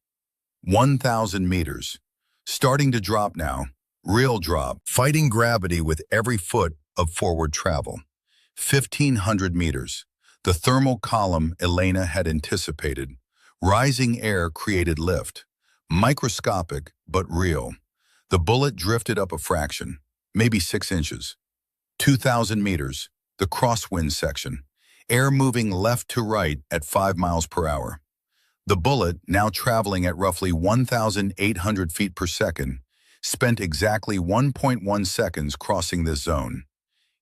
1,000 meters, starting to drop now, real drop, fighting gravity with every foot of forward travel. 1,500 meters, the thermal column Elena had anticipated. Rising air created lift, microscopic but real. The bullet drifted up a fraction, maybe 6 inches. 2,000 meters, the crosswind section, air moving left to right at 5 miles per hour. The bullet, now traveling at roughly 1,800 feet per second, spent exactly 1.1 seconds crossing this zone.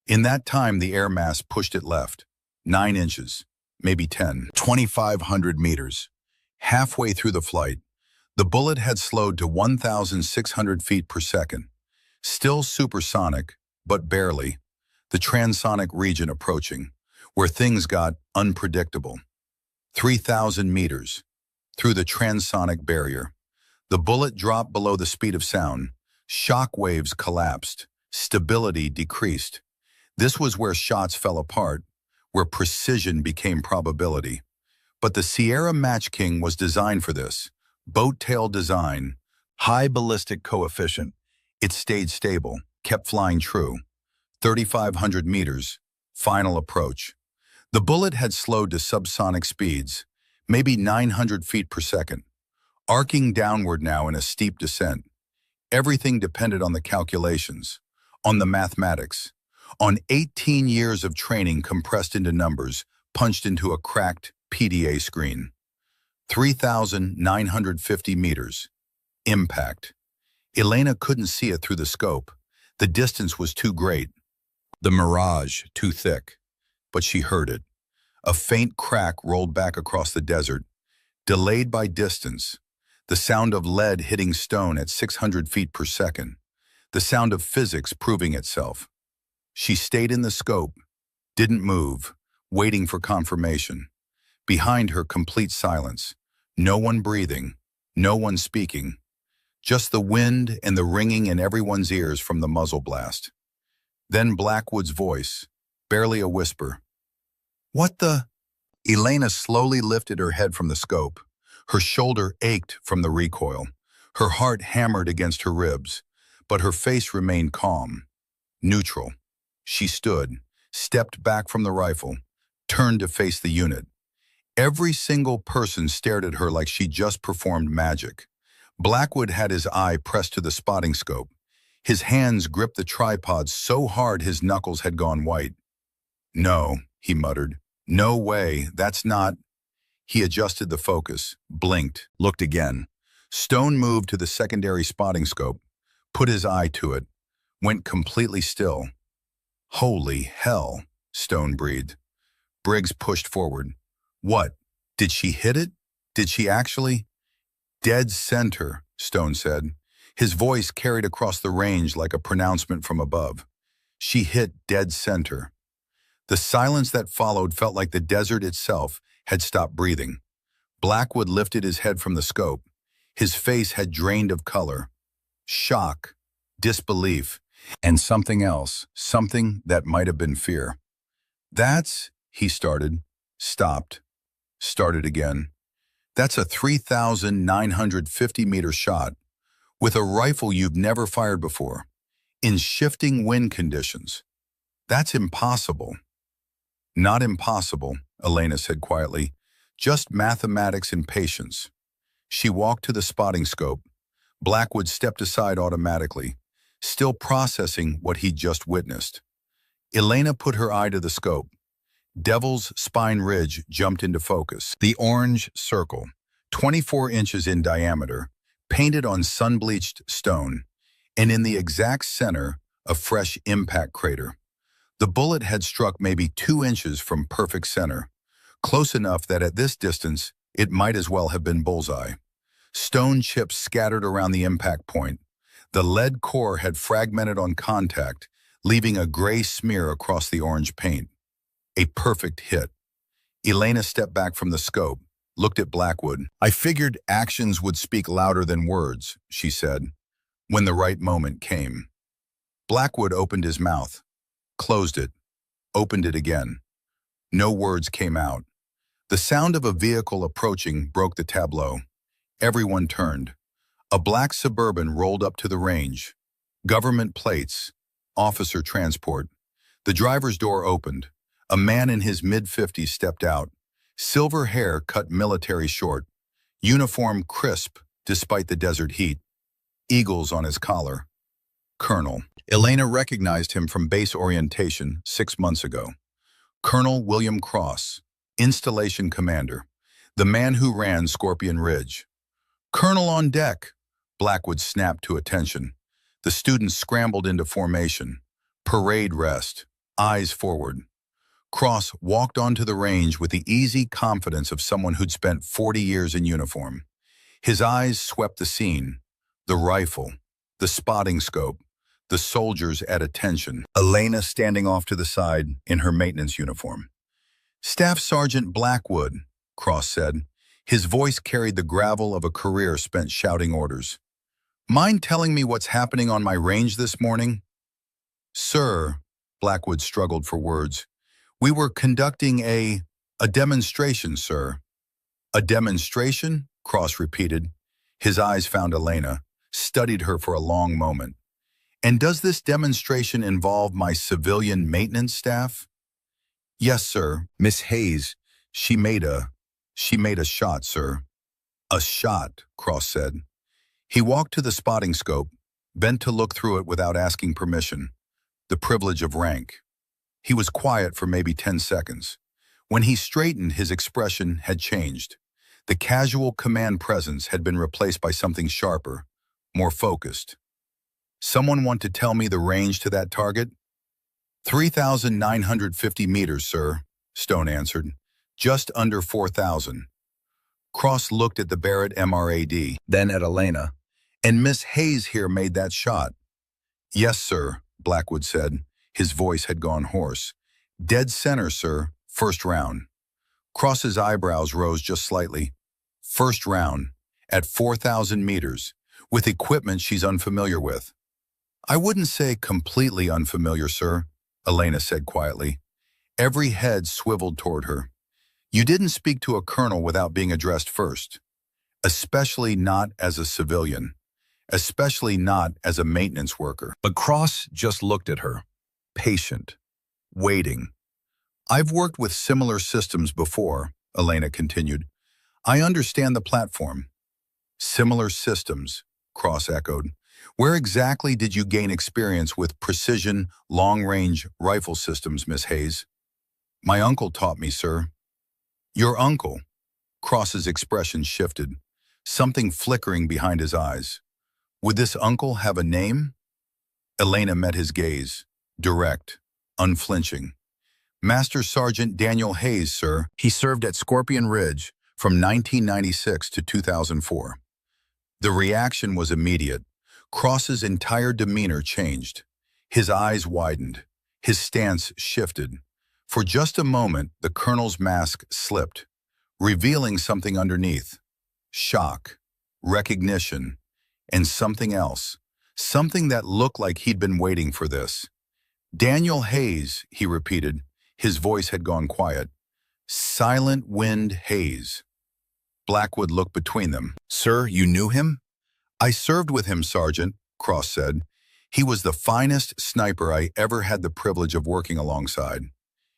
In that time, the air mass pushed it left, 9 inches, maybe 10, 2,500 meters. Halfway through the flight, the bullet had slowed to 1,600 feet per second. Still supersonic, but barely. The transonic region approaching, where things got unpredictable. 3,000 meters. Through the transonic barrier. The bullet dropped below the speed of sound. Shock waves collapsed. Stability decreased. This was where shots fell apart, where precision became probability. But the Sierra Match King was designed for this. Boat-tail design, high ballistic coefficient. It stayed stable, kept flying true. 3,500 meters, final approach. The bullet had slowed to subsonic speeds, maybe 900 feet per second, arcing downward now in a steep descent. Everything depended on the calculations, on the mathematics, on 18 years of training compressed into numbers, punched into a cracked PDA screen. 3,950 meters. Impact. Elena couldn't see it through the scope. The distance was too great. The mirage too thick. But she heard it. A faint crack rolled back across the desert, delayed by distance. The sound of lead hitting stone at 600 feet per second. The sound of physics proving itself. She stayed in the scope, didn't move, waiting for confirmation. Behind her, complete silence. No one breathing, no one speaking. Just the wind and the ringing in everyone's ears from the muzzle blast. Then Blackwood's voice, barely a whisper. "What the?" Elena slowly lifted her head from the scope. Her shoulder ached from the recoil. Her heart hammered against her ribs, but her face remained calm, neutral. She stood, stepped back from the rifle, turned to face the unit. Every single person stared at her like she just performed magic. Blackwood had his eye pressed to the spotting scope. His hands gripped the tripod so hard his knuckles had gone white. "No," he muttered. "No way, that's not..." He adjusted the focus, blinked, looked again. Stone moved to the secondary spotting scope, put his eye to it, went completely still. "Holy hell," Stone breathed. Briggs pushed forward. "What? Did she hit it? Did she actually?" "Dead center," Stone said. His voice carried across the range like a pronouncement from above. "She hit dead center." The silence that followed felt like the desert itself had stopped breathing. Blackwood lifted his head from the scope. His face had drained of color. Shock, disbelief. And something else, something that might have been fear. He started, stopped, started again. That's a 3,950-meter shot with a rifle you've never fired before, in shifting wind conditions. That's impossible. Not impossible, Elena said quietly. Just mathematics and patience. She walked to the spotting scope. Blackwood stepped aside automatically, still processing what he'd just witnessed. Elena put her eye to the scope. Devil's Spine Ridge jumped into focus. The orange circle, 24 inches in diameter, painted on sun-bleached stone, and in the exact center, a fresh impact crater. The bullet had struck maybe 2 inches from perfect center, close enough that at this distance, it might as well have been bullseye. Stone chips scattered around the impact point. The lead core had fragmented on contact, leaving a gray smear across the orange paint. A perfect hit. Elena stepped back from the scope, looked at Blackwood. I figured actions would speak louder than words, she said, when the right moment came. Blackwood opened his mouth, closed it, opened it again. No words came out. The sound of a vehicle approaching broke the tableau. Everyone turned. A black Suburban rolled up to the range. Government plates, officer transport. The driver's door opened. A man in his mid-50s stepped out. Silver hair cut military short. Uniform crisp despite the desert heat. Eagles on his collar. Colonel. Elena recognized him from base orientation 6 months ago. Colonel William Cross, installation commander, the man who ran Scorpion Ridge. Colonel on deck, Blackwood snapped to attention. The students scrambled into formation. Parade rest, eyes forward. Cross walked onto the range with the easy confidence of someone who'd spent 40 years in uniform. His eyes swept the scene, the rifle, the spotting scope, the soldiers at attention. Elena standing off to the side in her maintenance uniform. Staff Sergeant Blackwood, Cross said. His voice carried the gravel of a career spent shouting orders. Mind telling me what's happening on my range this morning? Sir, Blackwood struggled for words. We were conducting a demonstration, sir. A demonstration? Cross repeated. His eyes found Elena, studied her for a long moment. And does this demonstration involve my civilian maintenance staff? Yes, sir. Miss Hayes, she made a shot, sir. A shot, Cross said. He walked to the spotting scope, bent to look through it without asking permission. The privilege of rank. He was quiet for maybe 10 seconds. When he straightened, his expression had changed. The casual command presence had been replaced by something sharper, more focused. Someone want to tell me the range to that target? 3,950 meters, sir, Stone answered. Just under 4,000. Cross looked at the Barrett MRAD, then at Elena. And Miss Hayes here made that shot. Yes, sir, Blackwood said. His voice had gone hoarse. Dead center, sir, first round. Cross's eyebrows rose just slightly. First round, at 4,000 meters, with equipment she's unfamiliar with. I wouldn't say completely unfamiliar, sir, Elena said quietly. Every head swiveled toward her. You didn't speak to a colonel without being addressed first. Especially not as a civilian. Especially not as a maintenance worker. But Cross just looked at her. Patient. Waiting. I've worked with similar systems before, Elena continued. I understand the platform. Similar systems, Cross echoed. Where exactly did you gain experience with precision, long-range rifle systems, Miss Hayes? My uncle taught me, sir. Your uncle? Cross's expression shifted, something flickering behind his eyes. Would this uncle have a name? Elena met his gaze, direct, unflinching. Master Sergeant Daniel Hayes, sir. He served at Scorpion Ridge from 1996 to 2004. The reaction was immediate. Cross's entire demeanor changed. His eyes widened. His stance shifted. For just a moment, the colonel's mask slipped, revealing something underneath. Shock, recognition, and something else. Something that looked like he'd been waiting for this. Daniel Hayes, he repeated. His voice had gone quiet. Silent Wind Hayes. Blackwood looked between them. Sir, you knew him? I served with him, Sergeant, Cross said. He was the finest sniper I ever had the privilege of working alongside.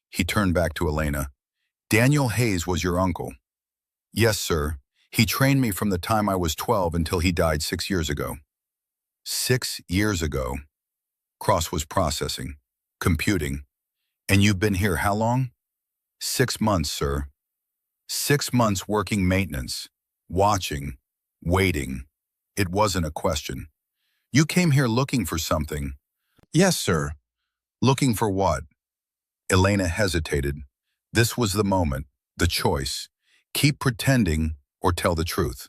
He turned back to Elena. Daniel Hayes was your uncle. Yes, sir. He trained me from the time I was 12 until he died 6 years ago. 6 years ago. Cross was processing, computing. And you've been here how long? 6 months, sir. 6 months working maintenance, watching, waiting. It wasn't a question. You came here looking for something. Yes, sir. Looking for what? Elena hesitated. This was the moment, the choice. Keep pretending or tell the truth.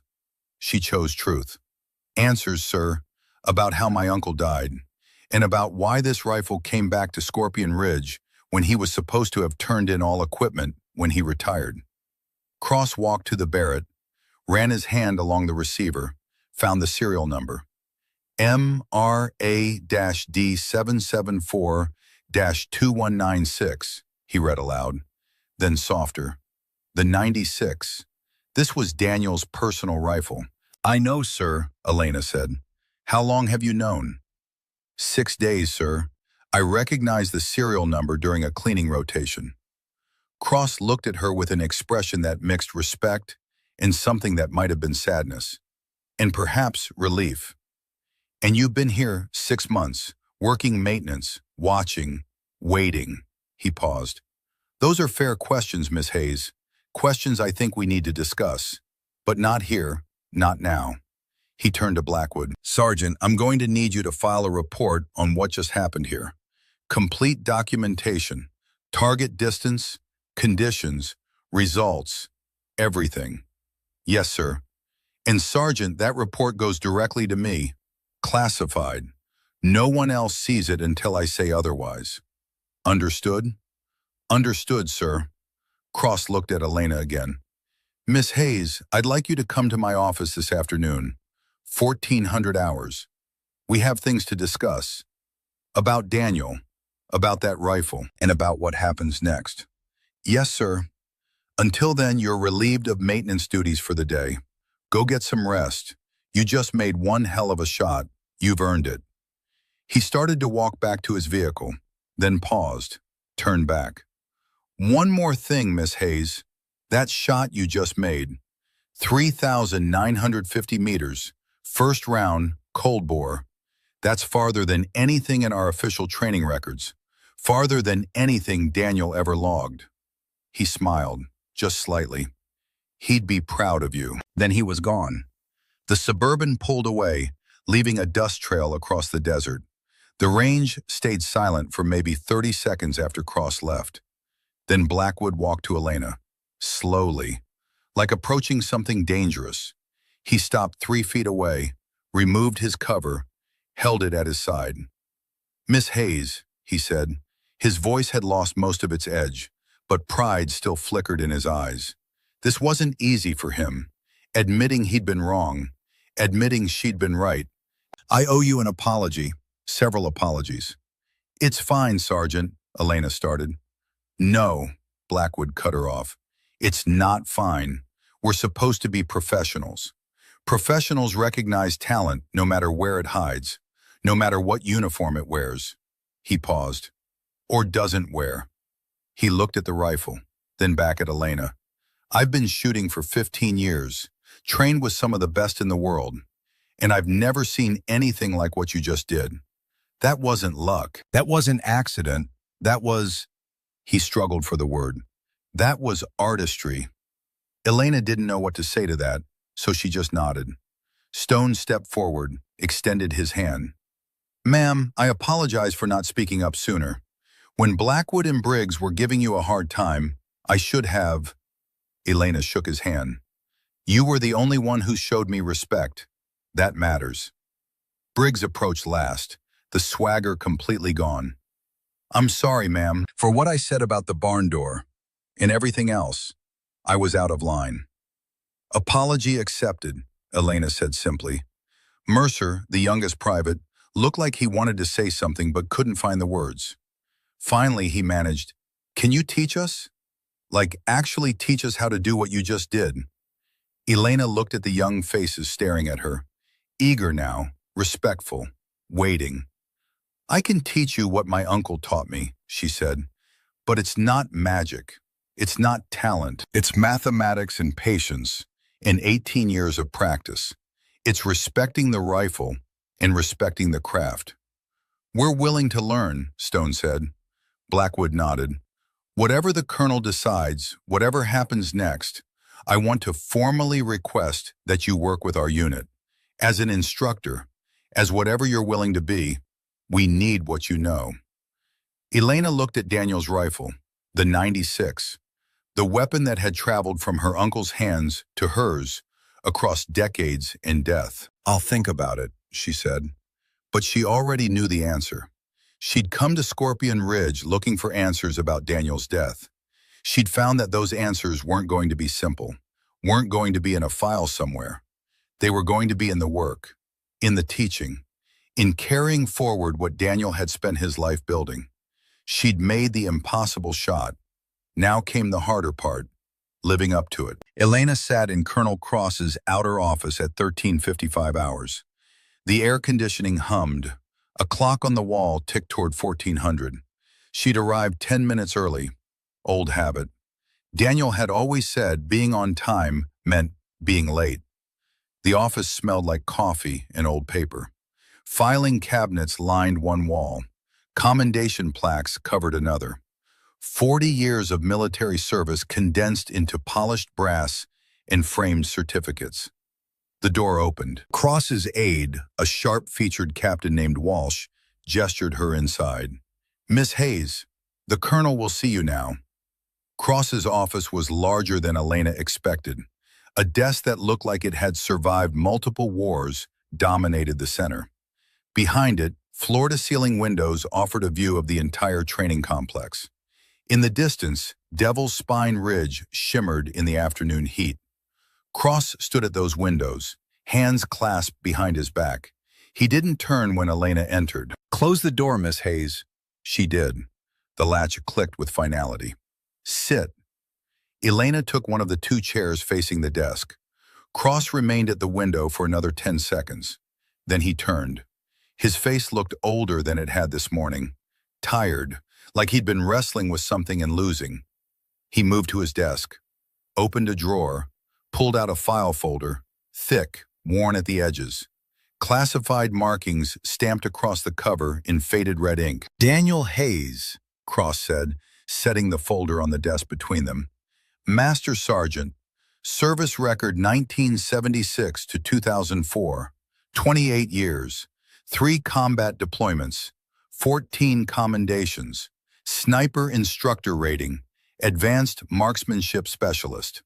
She chose truth. Answers, sir, about how my uncle died, and about why this rifle came back to Scorpion Ridge when he was supposed to have turned in all equipment when he retired. Cross walked to the Barrett, ran his hand along the receiver, found the serial number. MRA-D774-2196, he read aloud. Then softer. The 96. This was Daniel's personal rifle. I know, sir, Elena said. How long have you known? 6 days, sir. I recognized the serial number during a cleaning rotation. Cross looked at her with an expression that mixed respect and something that might have been sadness, and perhaps relief. And you've been here 6 months, working maintenance, watching, waiting. He paused. Those are fair questions, Miss Hayes. Questions I think we need to discuss. But not here, not now. He turned to Blackwood. Sergeant, I'm going to need you to file a report on what just happened here. Complete documentation, target distance, conditions, results, everything. Yes, sir. And Sergeant, that report goes directly to me. Classified. No one else sees it until I say otherwise. Understood? Understood, sir. Cross looked at Elena again. Miss Hayes, I'd like you to come to my office this afternoon. 1400 hours. We have things to discuss. About Daniel, about that rifle, and about what happens next. Yes, sir. Until then, you're relieved of maintenance duties for the day. Go get some rest. You just made one hell of a shot. You've earned it. He started to walk back to his vehicle, then paused, turned back. One more thing, Miss Hayes. That shot you just made. 3,950 meters, first round, cold bore. That's farther than anything in our official training records. Farther than anything Daniel ever logged. He smiled, just slightly. He'd be proud of you. Then he was gone. The Suburban pulled away, leaving a dust trail across the desert. The range stayed silent for maybe 30 seconds after Cross left. Then Blackwood walked to Elena, slowly, like approaching something dangerous. He stopped 3 feet away, removed his cover, held it at his side. Miss Hayes, he said. His voice had lost most of its edge, but pride still flickered in his eyes. This wasn't easy for him, admitting he'd been wrong, admitting she'd been right. I owe you an apology, several apologies. It's fine, Sergeant, Elena started. No, Blackwood cut her off. It's not fine. We're supposed to be professionals. Professionals recognize talent no matter where it hides, no matter what uniform it wears. He paused. Or doesn't wear. He looked at the rifle, then back at Elena. I've been shooting for 15 years, trained with some of the best in the world, and I've never seen anything like what you just did. That wasn't luck. That wasn't accident. That was... He struggled for the word. That was artistry. Elena didn't know what to say to that, so she just nodded. Stone stepped forward, extended his hand. Ma'am, I apologize for not speaking up sooner. When Blackwood and Briggs were giving you a hard time, I should have... Elena shook his hand. You were the only one who showed me respect. That matters. Briggs approached last, the swagger completely gone. I'm sorry, ma'am, for what I said about the barn door and everything else. I was out of line. Apology accepted, Elena said simply. Mercer, the youngest private, Looked like he wanted to say something but couldn't find the words. Finally, he managed, "Can you teach us? Like, actually teach us how to do what you just did?" Elena looked at the young faces staring at her, eager now, respectful, waiting. "I can teach you what my uncle taught me," she said, "but it's not magic. It's not talent. It's mathematics and patience and 18 years of practice. It's respecting the rifle and respecting the craft." "We're willing to learn," Stone said. Blackwood nodded. "Whatever the colonel decides, whatever happens next, I want to formally request that you work with our unit. As an instructor, as whatever you're willing to be, we need what you know." Elena looked at Daniel's rifle, the 96, the weapon that had traveled from her uncle's hands to hers across decades and death. "I'll think about it," she said. But she already knew the answer. She'd come to Scorpion Ridge looking for answers about Daniel's death. She'd found that those answers weren't going to be simple, weren't going to be in a file somewhere. They were going to be in the work, in the teaching, in carrying forward what Daniel had spent his life building. She'd made the impossible shot. Now came the harder part, living up to it. Elena sat in Colonel Cross's outer office at 13:55 hours. The air conditioning hummed. A clock on the wall ticked toward 1400. She'd arrived 10 minutes early. Old habit. Daniel had always said being on time meant being late. The office smelled like coffee and old paper. Filing cabinets lined one wall. Commendation plaques covered another. 40 years of military service condensed into polished brass and framed certificates. The door opened. Cross's aide, a sharp-featured captain named Walsh, gestured her inside. "Miss Hayes, the colonel will see you now." Cross's office was larger than Elena expected. A desk that looked like it had survived multiple wars dominated the center. Behind it, floor-to-ceiling windows offered a view of the entire training complex. In the distance, Devil's Spine Ridge shimmered in the afternoon heat. Cross stood at those windows, hands clasped behind his back. He didn't turn when Elena entered. "Close the door, Miss Hayes." She did. The latch clicked with finality. "Sit." Elena took one of the two chairs facing the desk. Cross remained at the window for another 10 seconds. Then he turned. His face looked older than it had this morning. Tired, like he'd been wrestling with something and losing. He moved to his desk, opened a drawer, pulled out a file folder, thick, worn at the edges. Classified markings stamped across the cover in faded red ink. "Daniel Hayes," Cross said, setting the folder on the desk between them. "Master Sergeant, service record 1976 to 2004, 28 years, 3 combat deployments, 14 commendations, sniper instructor rating, advanced marksmanship specialist."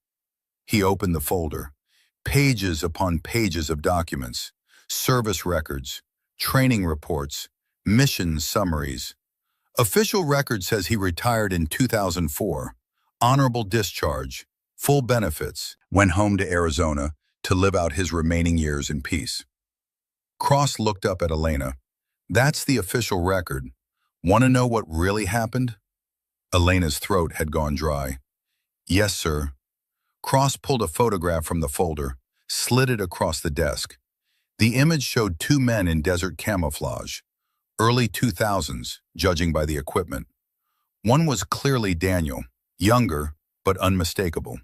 He opened the folder. Pages upon pages of documents, service records, training reports, mission summaries. Official record says he retired in 2004. Honorable discharge, full benefits, went home to Arizona to live out his remaining years in peace. Cross looked up at Elena. "That's the official record. Want to know what really happened?" Elena's throat had gone dry. "Yes, sir." Cross pulled a photograph from the folder, slid it across the desk. The image showed 2 men in desert camouflage, early 2000s, judging by the equipment. One was clearly Daniel, younger but unmistakable.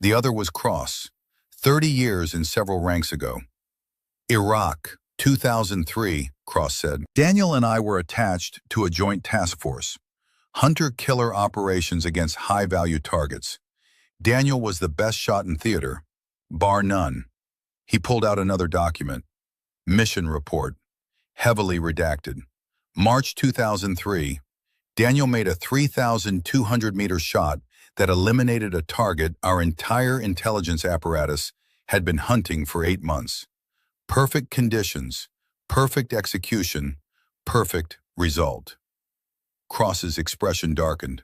The other was Cross, 30 years and several ranks ago. "Iraq, 2003, Cross said. "Daniel and I were attached to a joint task force, hunter-killer operations against high-value targets. Daniel was the best shot in theater, bar none." He pulled out another document. Mission report, heavily redacted. March 2003, Daniel made a 3,200-meter shot that eliminated a target our entire intelligence apparatus had been hunting for 8 months. Perfect conditions, perfect execution, perfect result. Cross's expression darkened.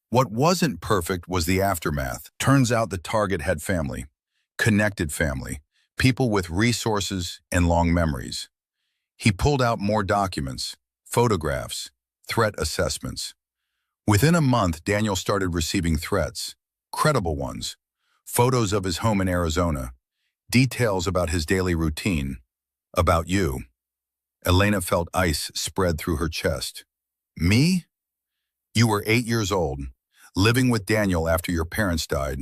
What wasn't perfect was the aftermath. Turns out the target had family, connected family, people with resources and long memories. He pulled out more documents, photographs, threat assessments. Within a month, Daniel started receiving threats, credible ones, photos of his home in Arizona, details about his daily routine, about you. Elena felt ice spread through her chest. Me? You were 8 years old, living with Daniel after your parents died.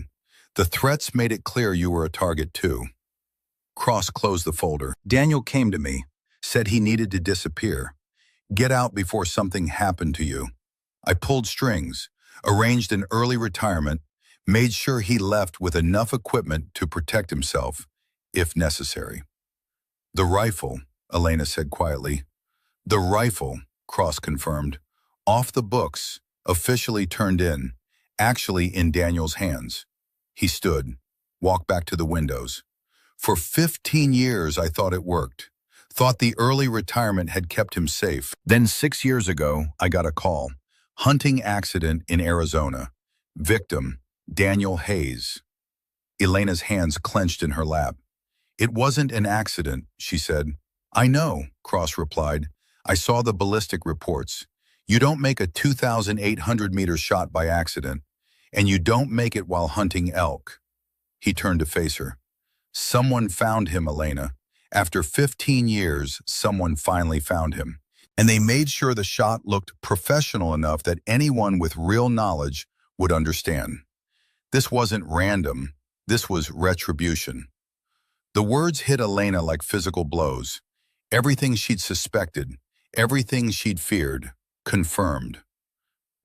The threats made it clear you were a target too. Cross closed the folder. Daniel came to me, said he needed to disappear. Get out before something happened to you. I pulled strings, arranged an early retirement, made sure he left with enough equipment to protect himself, if necessary. The rifle, Elena said quietly. The rifle, Cross confirmed. Off the books, officially turned in, actually in Daniel's hands. He stood, walked back to the windows. For 15 years I thought it worked. Thought the early retirement had kept him safe. Then 6 years ago, I got a call. Hunting accident in Arizona. Victim, Daniel Hayes. Elena's hands clenched in her lap. It wasn't an accident, she said. I know, Cross replied. I saw the ballistic reports. You don't make a 2,800-meter shot by accident, and you don't make it while hunting elk. He turned to face her. Someone found him, Elena. After 15 years, someone finally found him. And they made sure the shot looked professional enough that anyone with real knowledge would understand. This wasn't random. This was retribution. The words hit Elena like physical blows. Everything she'd suspected, everything she'd feared, confirmed.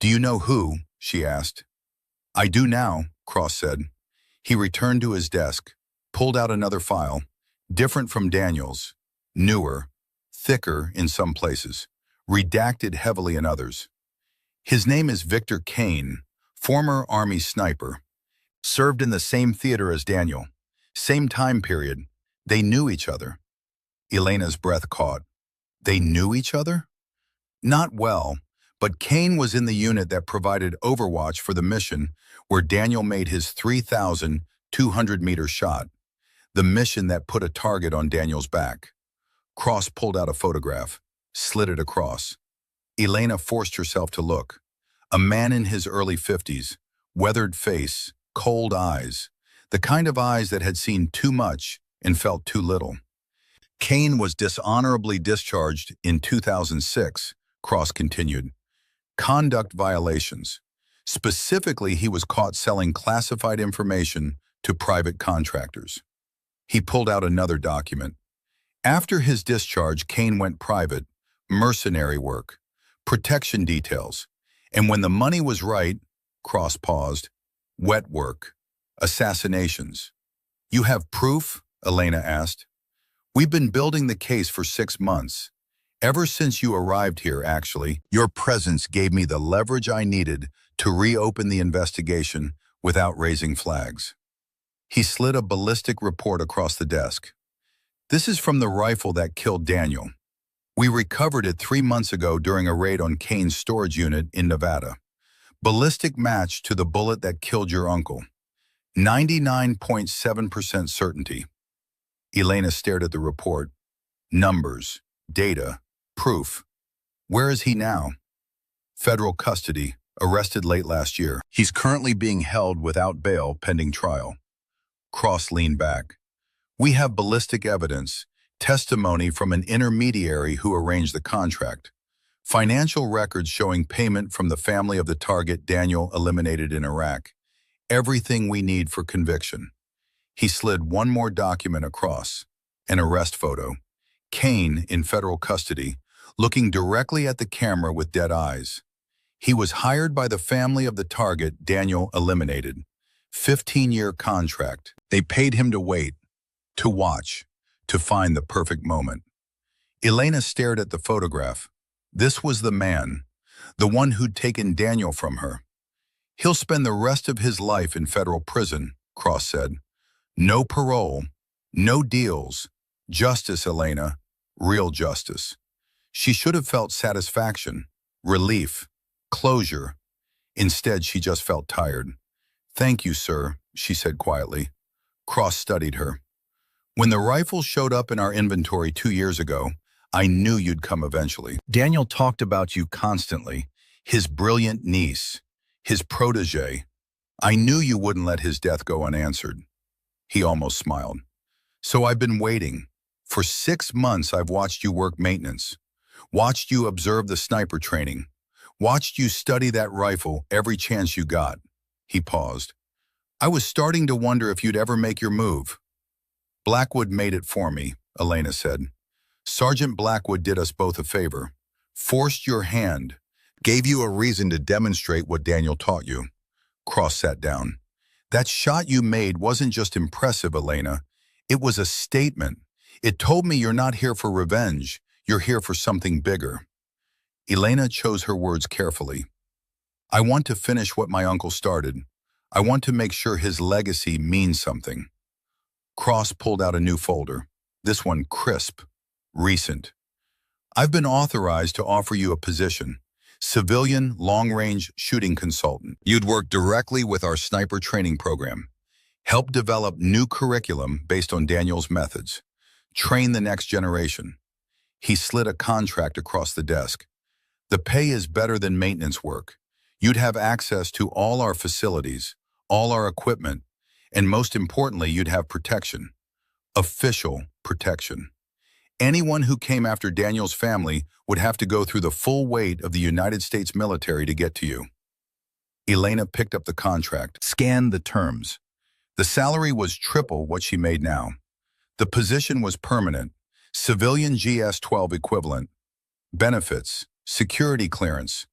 Do you know who? She asked. I do now, Cross said. He returned to his desk, pulled out another file, different from Daniel's, newer, thicker in some places, redacted heavily in others. His name is Victor Kane, former Army sniper. Served in the same theater as Daniel. Same time period. They knew each other. Elena's breath caught. They knew each other? Not well, but Kane was in the unit that provided overwatch for the mission where Daniel made his 3,200-meter shot. The mission that put a target on Daniel's back. Cross pulled out a photograph, slid it across. Elena forced herself to look. A man in his early 50s, weathered face, cold eyes, the kind of eyes that had seen too much and felt too little. Kane was dishonorably discharged in 2006, Cross continued. Conduct violations. Specifically, he was caught selling classified information to private contractors. He pulled out another document. After his discharge, Kane went private, mercenary work, protection details, and when the money was right, Cross paused, wet work, assassinations. You have proof? Elena asked. We've been building the case for 6 months. Ever since you arrived here, actually, your presence gave me the leverage I needed to reopen the investigation without raising flags. He slid a ballistic report across the desk. This is from the rifle that killed Daniel. We recovered it 3 months ago during a raid on Kane's storage unit in Nevada. Ballistic match to the bullet that killed your uncle. 99.7% certainty. Elena stared at the report. Numbers, data, proof. Where is he now? Federal custody, arrested late last year. He's currently being held without bail pending trial. Cross leaned back. We have ballistic evidence, testimony from an intermediary who arranged the contract, financial records showing payment from the family of the target Daniel eliminated in Iraq. Everything we need for conviction. He slid one more document across, an arrest photo. Kane in federal custody, looking directly at the camera with dead eyes. He was hired by the family of the target Daniel eliminated. 15-year contract. They paid him to wait, to watch, to find the perfect moment. Elena stared at the photograph. This was the man, the one who'd taken Daniel from her. He'll spend the rest of his life in federal prison, Cross said. No parole, no deals. Justice, Elena, real justice. She should have felt satisfaction, relief, closure. Instead, she just felt tired. Thank you, sir, she said quietly. Cross studied her. When the rifle showed up in our inventory 2 years ago, I knew you'd come eventually. Daniel talked about you constantly, his brilliant niece, his protege. I knew you wouldn't let his death go unanswered. He almost smiled. So I've been waiting. For 6 months I've watched you work maintenance, watched you observe the sniper training, watched you study that rifle every chance you got. He paused. I was starting to wonder if you'd ever make your move. Blackwood made it for me, Elena said. Sergeant Blackwood did us both a favor, forced your hand, gave you a reason to demonstrate what Daniel taught you. Cross sat down. That shot you made wasn't just impressive, Elena. It was a statement. It told me you're not here for revenge. You're here for something bigger. Elena chose her words carefully. I want to finish what my uncle started. I want to make sure his legacy means something. Cross pulled out a new folder. This one crisp, recent. I've been authorized to offer you a position. Civilian long-range shooting consultant. You'd work directly with our sniper training program. Help develop new curriculum based on Daniel's methods. Train the next generation. He slid a contract across the desk. The pay is better than maintenance work. You'd have access to all our facilities, all our equipment, and most importantly, you'd have protection. Official protection. Anyone who came after Daniel's family would have to go through the full weight of the United States military to get to you. Elena picked up the contract, scanned the terms. The salary was triple what she made now. The position was permanent, civilian GS-12 equivalent, benefits, security clearance,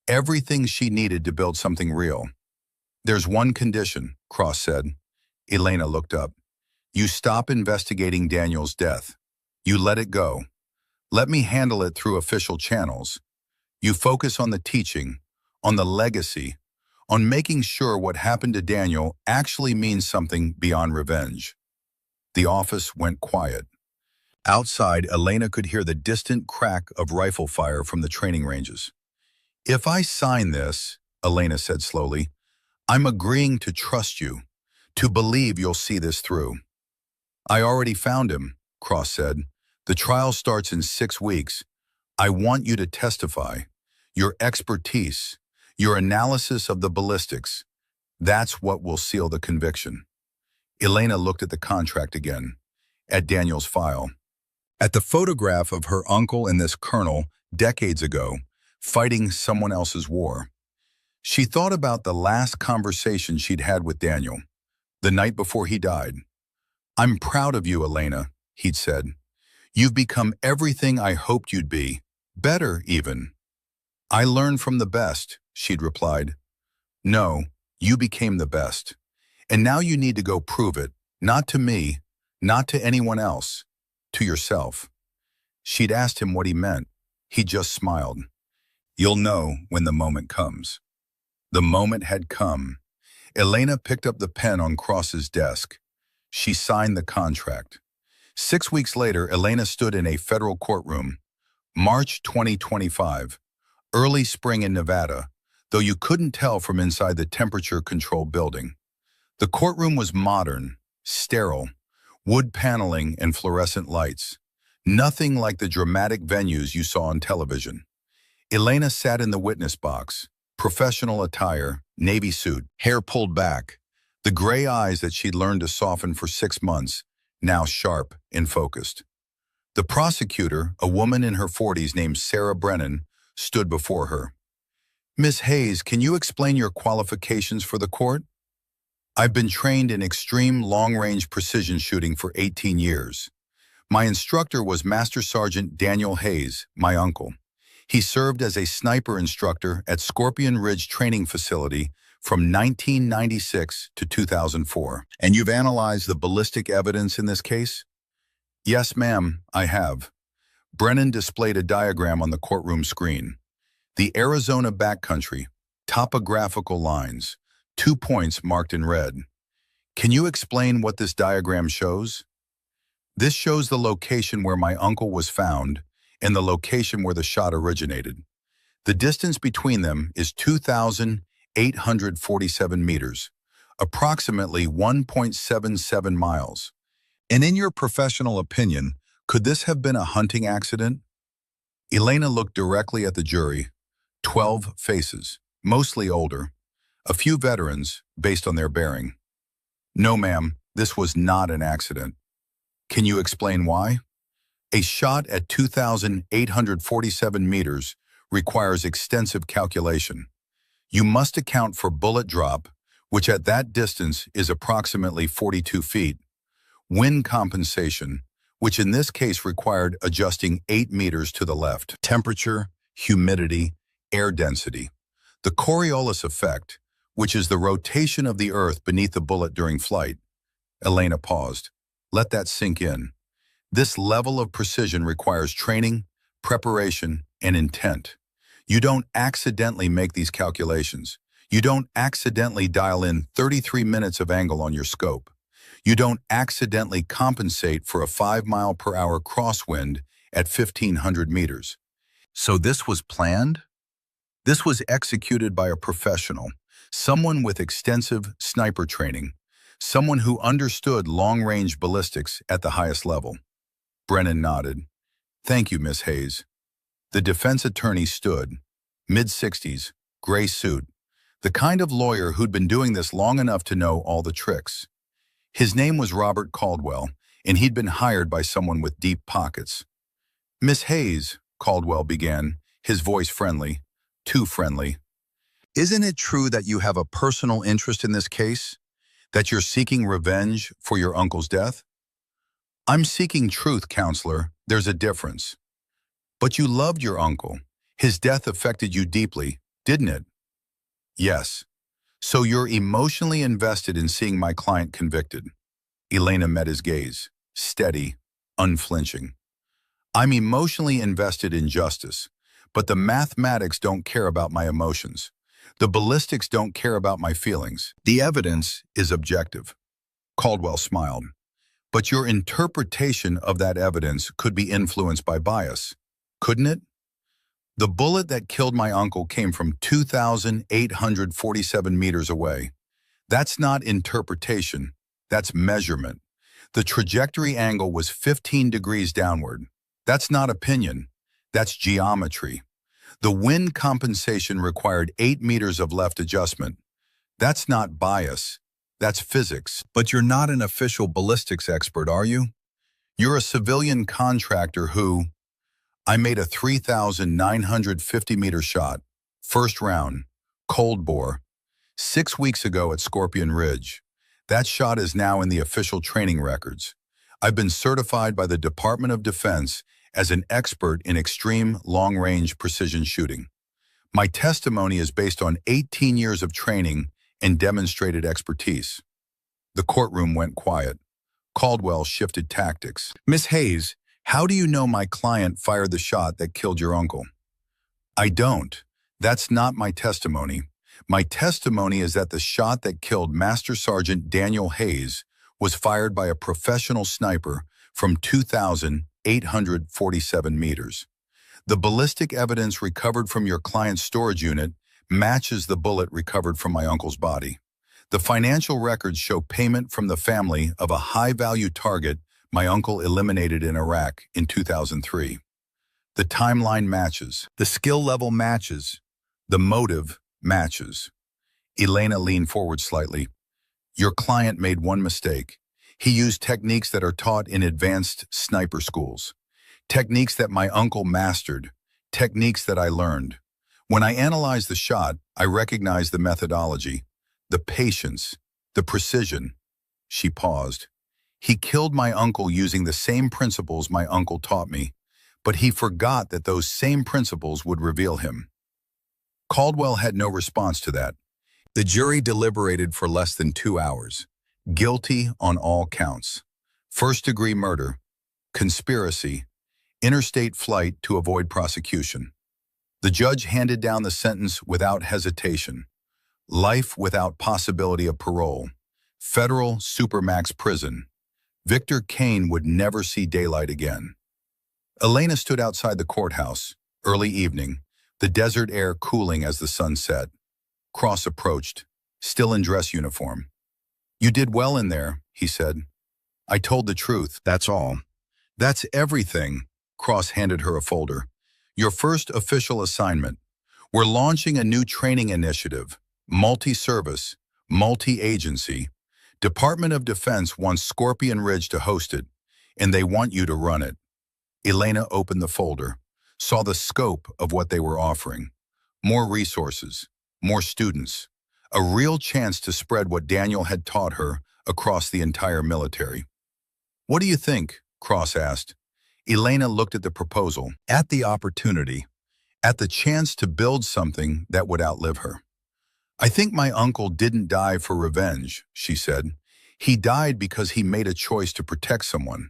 everything she needed to build something real. There's one condition, Cross said. Elena looked up. You stop investigating Daniel's death. You let it go. Let me handle it through official channels. You focus on the teaching, on the legacy, on making sure what happened to Daniel actually means something beyond revenge. The office went quiet. Outside, Elena could hear the distant crack of rifle fire from the training ranges. If I sign this, Elena said slowly, I'm agreeing to trust you, to believe you'll see this through. I already found him, Cross said. The trial starts in 6 weeks. I want you to testify. Your expertise, your analysis of the ballistics, that's what will seal the conviction. Elena looked at the contract again, at Daniel's file, at the photograph of her uncle and this colonel decades ago, fighting someone else's war. She thought about the last conversation she'd had with Daniel, the night before he died. I'm proud of you, Elena, he'd said. You've become everything I hoped you'd be, better even. I learned from the best, she'd replied. No, you became the best. And now you need to go prove it, not to me, not to anyone else, to yourself. She'd asked him what he meant. He just smiled. You'll know when the moment comes. The moment had come. Elena picked up the pen on Cross's desk. She signed the contract. 6 weeks later, Elena stood in a federal courtroom. March 2025. Early spring in Nevada, though you couldn't tell from inside the temperature-controlled building. The courtroom was modern, sterile, wood paneling and fluorescent lights. Nothing like the dramatic venues you saw on television. Elena sat in the witness box, professional attire, navy suit, hair pulled back. The gray eyes that she'd learned to soften for 6 months, now sharp and focused. The prosecutor, a woman in her 40s named Sarah Brennan, stood before her. Miss Hayes, can you explain your qualifications for the court? I've been trained in extreme long-range precision shooting for 18 years. My instructor was Master Sergeant Daniel Hayes, my uncle. He served as a sniper instructor at Scorpion Ridge Training Facility from 1996 to 2004. And you've analyzed the ballistic evidence in this case? Yes, ma'am, I have. Brennan displayed a diagram on the courtroom screen. The Arizona backcountry, topographical lines, 2 points marked in red. Can you explain what this diagram shows? This shows the location where my uncle was found and the location where the shot originated. The distance between them is 2,847 meters, approximately 1.77 miles. And in your professional opinion, Could this have been a hunting accident? Elena looked directly at the jury. 12 faces, mostly older. A few veterans, based on their bearing. No, ma'am, this was not an accident. Can you explain why? A shot at 2,847 meters requires extensive calculation. You must account for bullet drop, which at that distance is approximately 42 feet, wind compensation, which in this case required adjusting 8 meters to the left, temperature, humidity, air density, the Coriolis effect, which is the rotation of the Earth beneath the bullet during flight. Elena paused. Let that sink in. This level of precision requires training, preparation, and intent. You don't accidentally make these calculations. You don't accidentally dial in 33 minutes of angle on your scope. You don't accidentally compensate for a 5-mile-per-hour crosswind at 1,500 meters. So this was planned? This was executed by a professional, someone with extensive sniper training, someone who understood long-range ballistics at the highest level. Brennan nodded. Thank you, Miss Hayes. The defense attorney stood, mid-60s, gray suit, the kind of lawyer who'd been doing this long enough to know all the tricks. His name was Robert Caldwell, and he'd been hired by someone with deep pockets. Miss Hayes, Caldwell began, his voice friendly, too friendly. Isn't it true that you have a personal interest in this case? That you're seeking revenge for your uncle's death? I'm seeking truth, counselor. There's a difference. But you loved your uncle. His death affected you deeply, didn't it? Yes. So you're emotionally invested in seeing my client convicted. Elena met his gaze, steady, unflinching. I'm emotionally invested in justice, but the mathematics don't care about my emotions. The ballistics don't care about my feelings. The evidence is objective. Caldwell smiled. But your interpretation of that evidence could be influenced by bias, couldn't it? The bullet that killed my uncle came from 2,847 meters away. That's not interpretation, that's measurement. The trajectory angle was 15 degrees downward. That's not opinion, that's geometry. The wind compensation required 8 meters of left adjustment. That's not bias, that's physics. But you're not an official ballistics expert, are you? You're a civilian contractor who... I made a 3,950-meter shot, first round, cold bore, 6 weeks ago at Scorpion Ridge. That shot is now in the official training records. I've been certified by the Department of Defense as an expert in extreme long-range precision shooting. My testimony is based on 18 years of training and demonstrated expertise. The courtroom went quiet. Caldwell shifted tactics. Miss Hayes, how do you know my client fired the shot that killed your uncle? I don't. That's not my testimony. My testimony is that the shot that killed Master Sergeant Daniel Hayes was fired by a professional sniper from 2,847 meters. The ballistic evidence recovered from your client's storage unit matches the bullet recovered from my uncle's body. The financial records show payment from the family of a high-value target my uncle eliminated in Iraq in 2003. The timeline matches. The skill level matches. The motive matches. Elena leaned forward slightly. Your client made one mistake. He used techniques that are taught in advanced sniper schools. Techniques that my uncle mastered. Techniques that I learned. When I analyzed the shot, I recognized the methodology, the patience, the precision. She paused. He killed my uncle using the same principles my uncle taught me, but he forgot that those same principles would reveal him. Caldwell had no response to that. The jury deliberated for less than 2 hours. Guilty on all counts. First-degree murder, conspiracy, interstate flight to avoid prosecution. The judge handed down the sentence without hesitation. Life without possibility of parole. Federal supermax prison. Victor Kane would never see daylight again. Elena stood outside the courthouse, early evening, the desert air cooling as the sun set. Cross approached, still in dress uniform. You did well in there, he said. I told the truth, that's all. That's everything. Cross handed her a folder. Your first official assignment. We're launching a new training initiative, multi-service, multi-agency. Department of Defense wants Scorpion Ridge to host it, and they want you to run it. Elena opened the folder, saw the scope of what they were offering. More resources, more students, a real chance to spread what Daniel had taught her across the entire military. What do you think? Cross asked. Elena looked at the proposal, at the opportunity, at the chance to build something that would outlive her. I think my uncle didn't die for revenge, she said. He died because he made a choice to protect someone,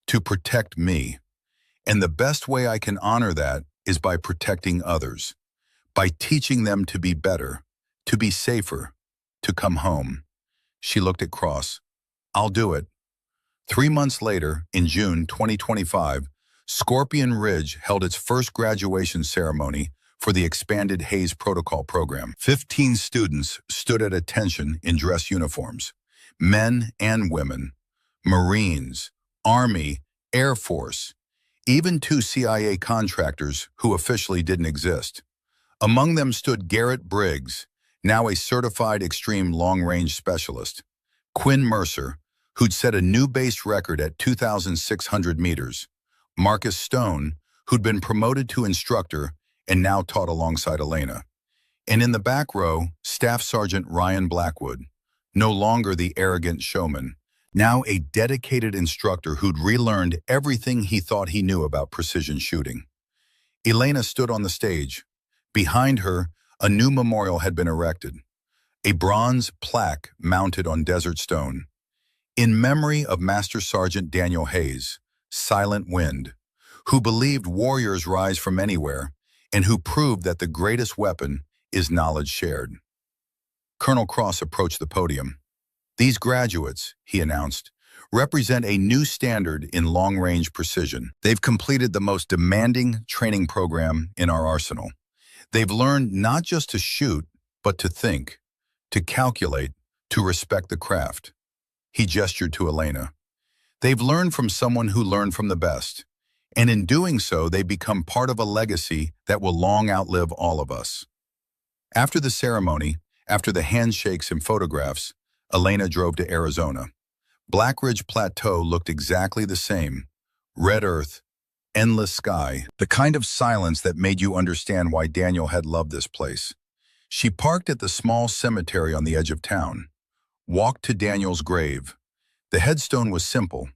to protect me. And the best way I can honor that is by protecting others, by teaching them to be better, to be safer, to come home. She looked at Cross. I'll do it. 3 months later, in June 2025, Scorpion Ridge held its first graduation ceremony for the expanded Hayes Protocol program. 15 students stood at attention in dress uniforms, men and women, Marines, Army, Air Force, even 2 CIA contractors who officially didn't exist. Among them stood Garrett Briggs, now a certified extreme long-range specialist, Quinn Mercer, who'd set a new base record at 2,600 meters, Marcus Stone, who'd been promoted to instructor and now taught alongside Elena. And in the back row, Staff Sergeant Ryan Blackwood, no longer the arrogant showman, now a dedicated instructor who'd relearned everything he thought he knew about precision shooting. Elena stood on the stage. Behind her, a new memorial had been erected, a bronze plaque mounted on desert stone. In memory of Master Sergeant Daniel Hayes, Silent Wind, who believed warriors rise from anywhere and who proved that the greatest weapon is knowledge shared. Colonel Cross approached the podium. These graduates, he announced, represent a new standard in long-range precision. They've completed the most demanding training program in our arsenal. They've learned not just to shoot, but to think, to calculate, to respect the craft. He gestured to Elena. They've learned from someone who learned from the best, and in doing so, they become part of a legacy that will long outlive all of us. After the ceremony, after the handshakes and photographs, Elena drove to Arizona. Black Ridge Plateau looked exactly the same. Red earth, endless sky, the kind of silence that made you understand why Daniel had loved this place. She parked at the small cemetery on the edge of town, walked to Daniel's grave. The headstone was simple.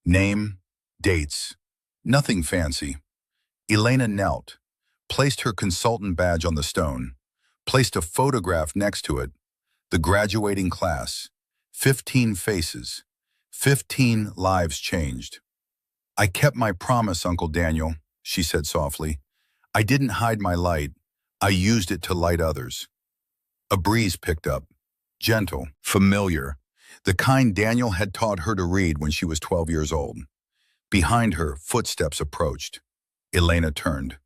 Name, dates, nothing fancy. Elena knelt, placed her consultant badge on the stone, placed a photograph next to it. The graduating class, 15 faces, 15 lives changed. I kept my promise, Uncle Daniel, she said softly. I didn't hide my light. I used it to light others. A breeze picked up, gentle, familiar, the kind Daniel had taught her to read when she was 12 years old. Behind her, footsteps approached. Elena turned.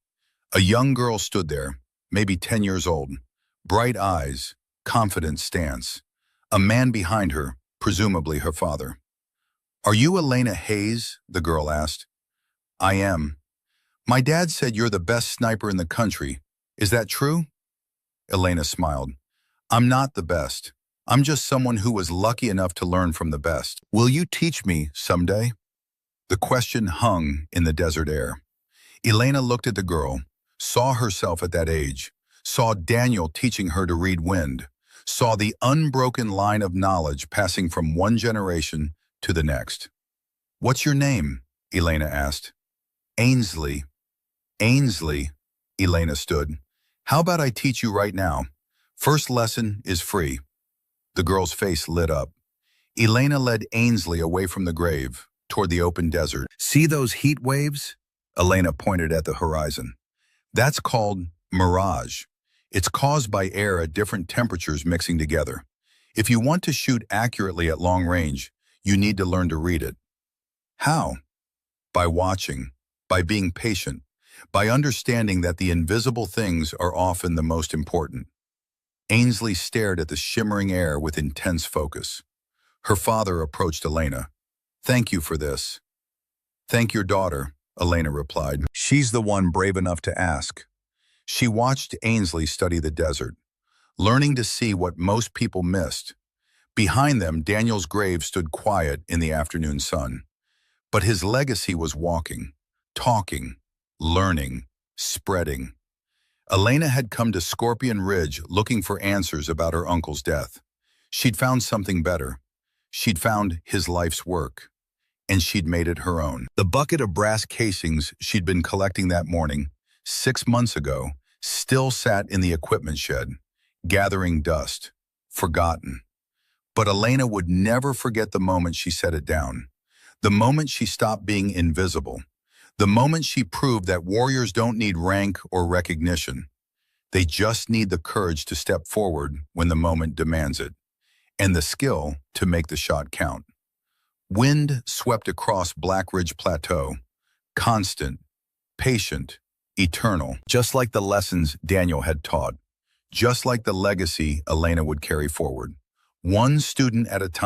A young girl stood there, maybe 10 years old, bright eyes, confident stance. A man behind her, presumably her father. Are you Elena Hayes? The girl asked. I am. My dad said you're the best sniper in the country. Is that true? Elena smiled. I'm not the best. I'm just someone who was lucky enough to learn from the best. Will you teach me someday? The question hung in the desert air. Elena looked at the girl, saw herself at that age, saw Daniel teaching her to read wind, saw the unbroken line of knowledge passing from one generation to the next. What's your name? Elena asked. Ainsley. Ainsley, Elena stood. How about I teach you right now? First lesson is free. The girl's face lit up. Elena led Ainsley away from the grave, toward the open desert. See those heat waves? Elena pointed at the horizon. That's called mirage. It's caused by air at different temperatures mixing together. If you want to shoot accurately at long range, you need to learn to read it. How? By watching, by being patient, by understanding that the invisible things are often the most important. Ainsley stared at the shimmering air with intense focus. Her father approached Elena. Thank you for this. Thank your daughter, Elena replied. She's the one brave enough to ask. She watched Ainsley study the desert, learning to see what most people missed. Behind them, Daniel's grave stood quiet in the afternoon sun. But his legacy was walking, talking, learning, spreading. Elena had come to Scorpion Ridge looking for answers about her uncle's death. She'd found something better. She'd found his life's work, and she'd made it her own. The bucket of brass casings she'd been collecting that morning, 6 months ago, still sat in the equipment shed, gathering dust, forgotten. But Elena would never forget the moment she set it down, the moment she stopped being invisible, the moment she proved that warriors don't need rank or recognition. They just need the courage to step forward when the moment demands it, and the skill to make the shot count. Wind swept across Black Ridge Plateau, constant, patient, eternal, just like the lessons Daniel had taught, just like the legacy Elena would carry forward, one student at a time.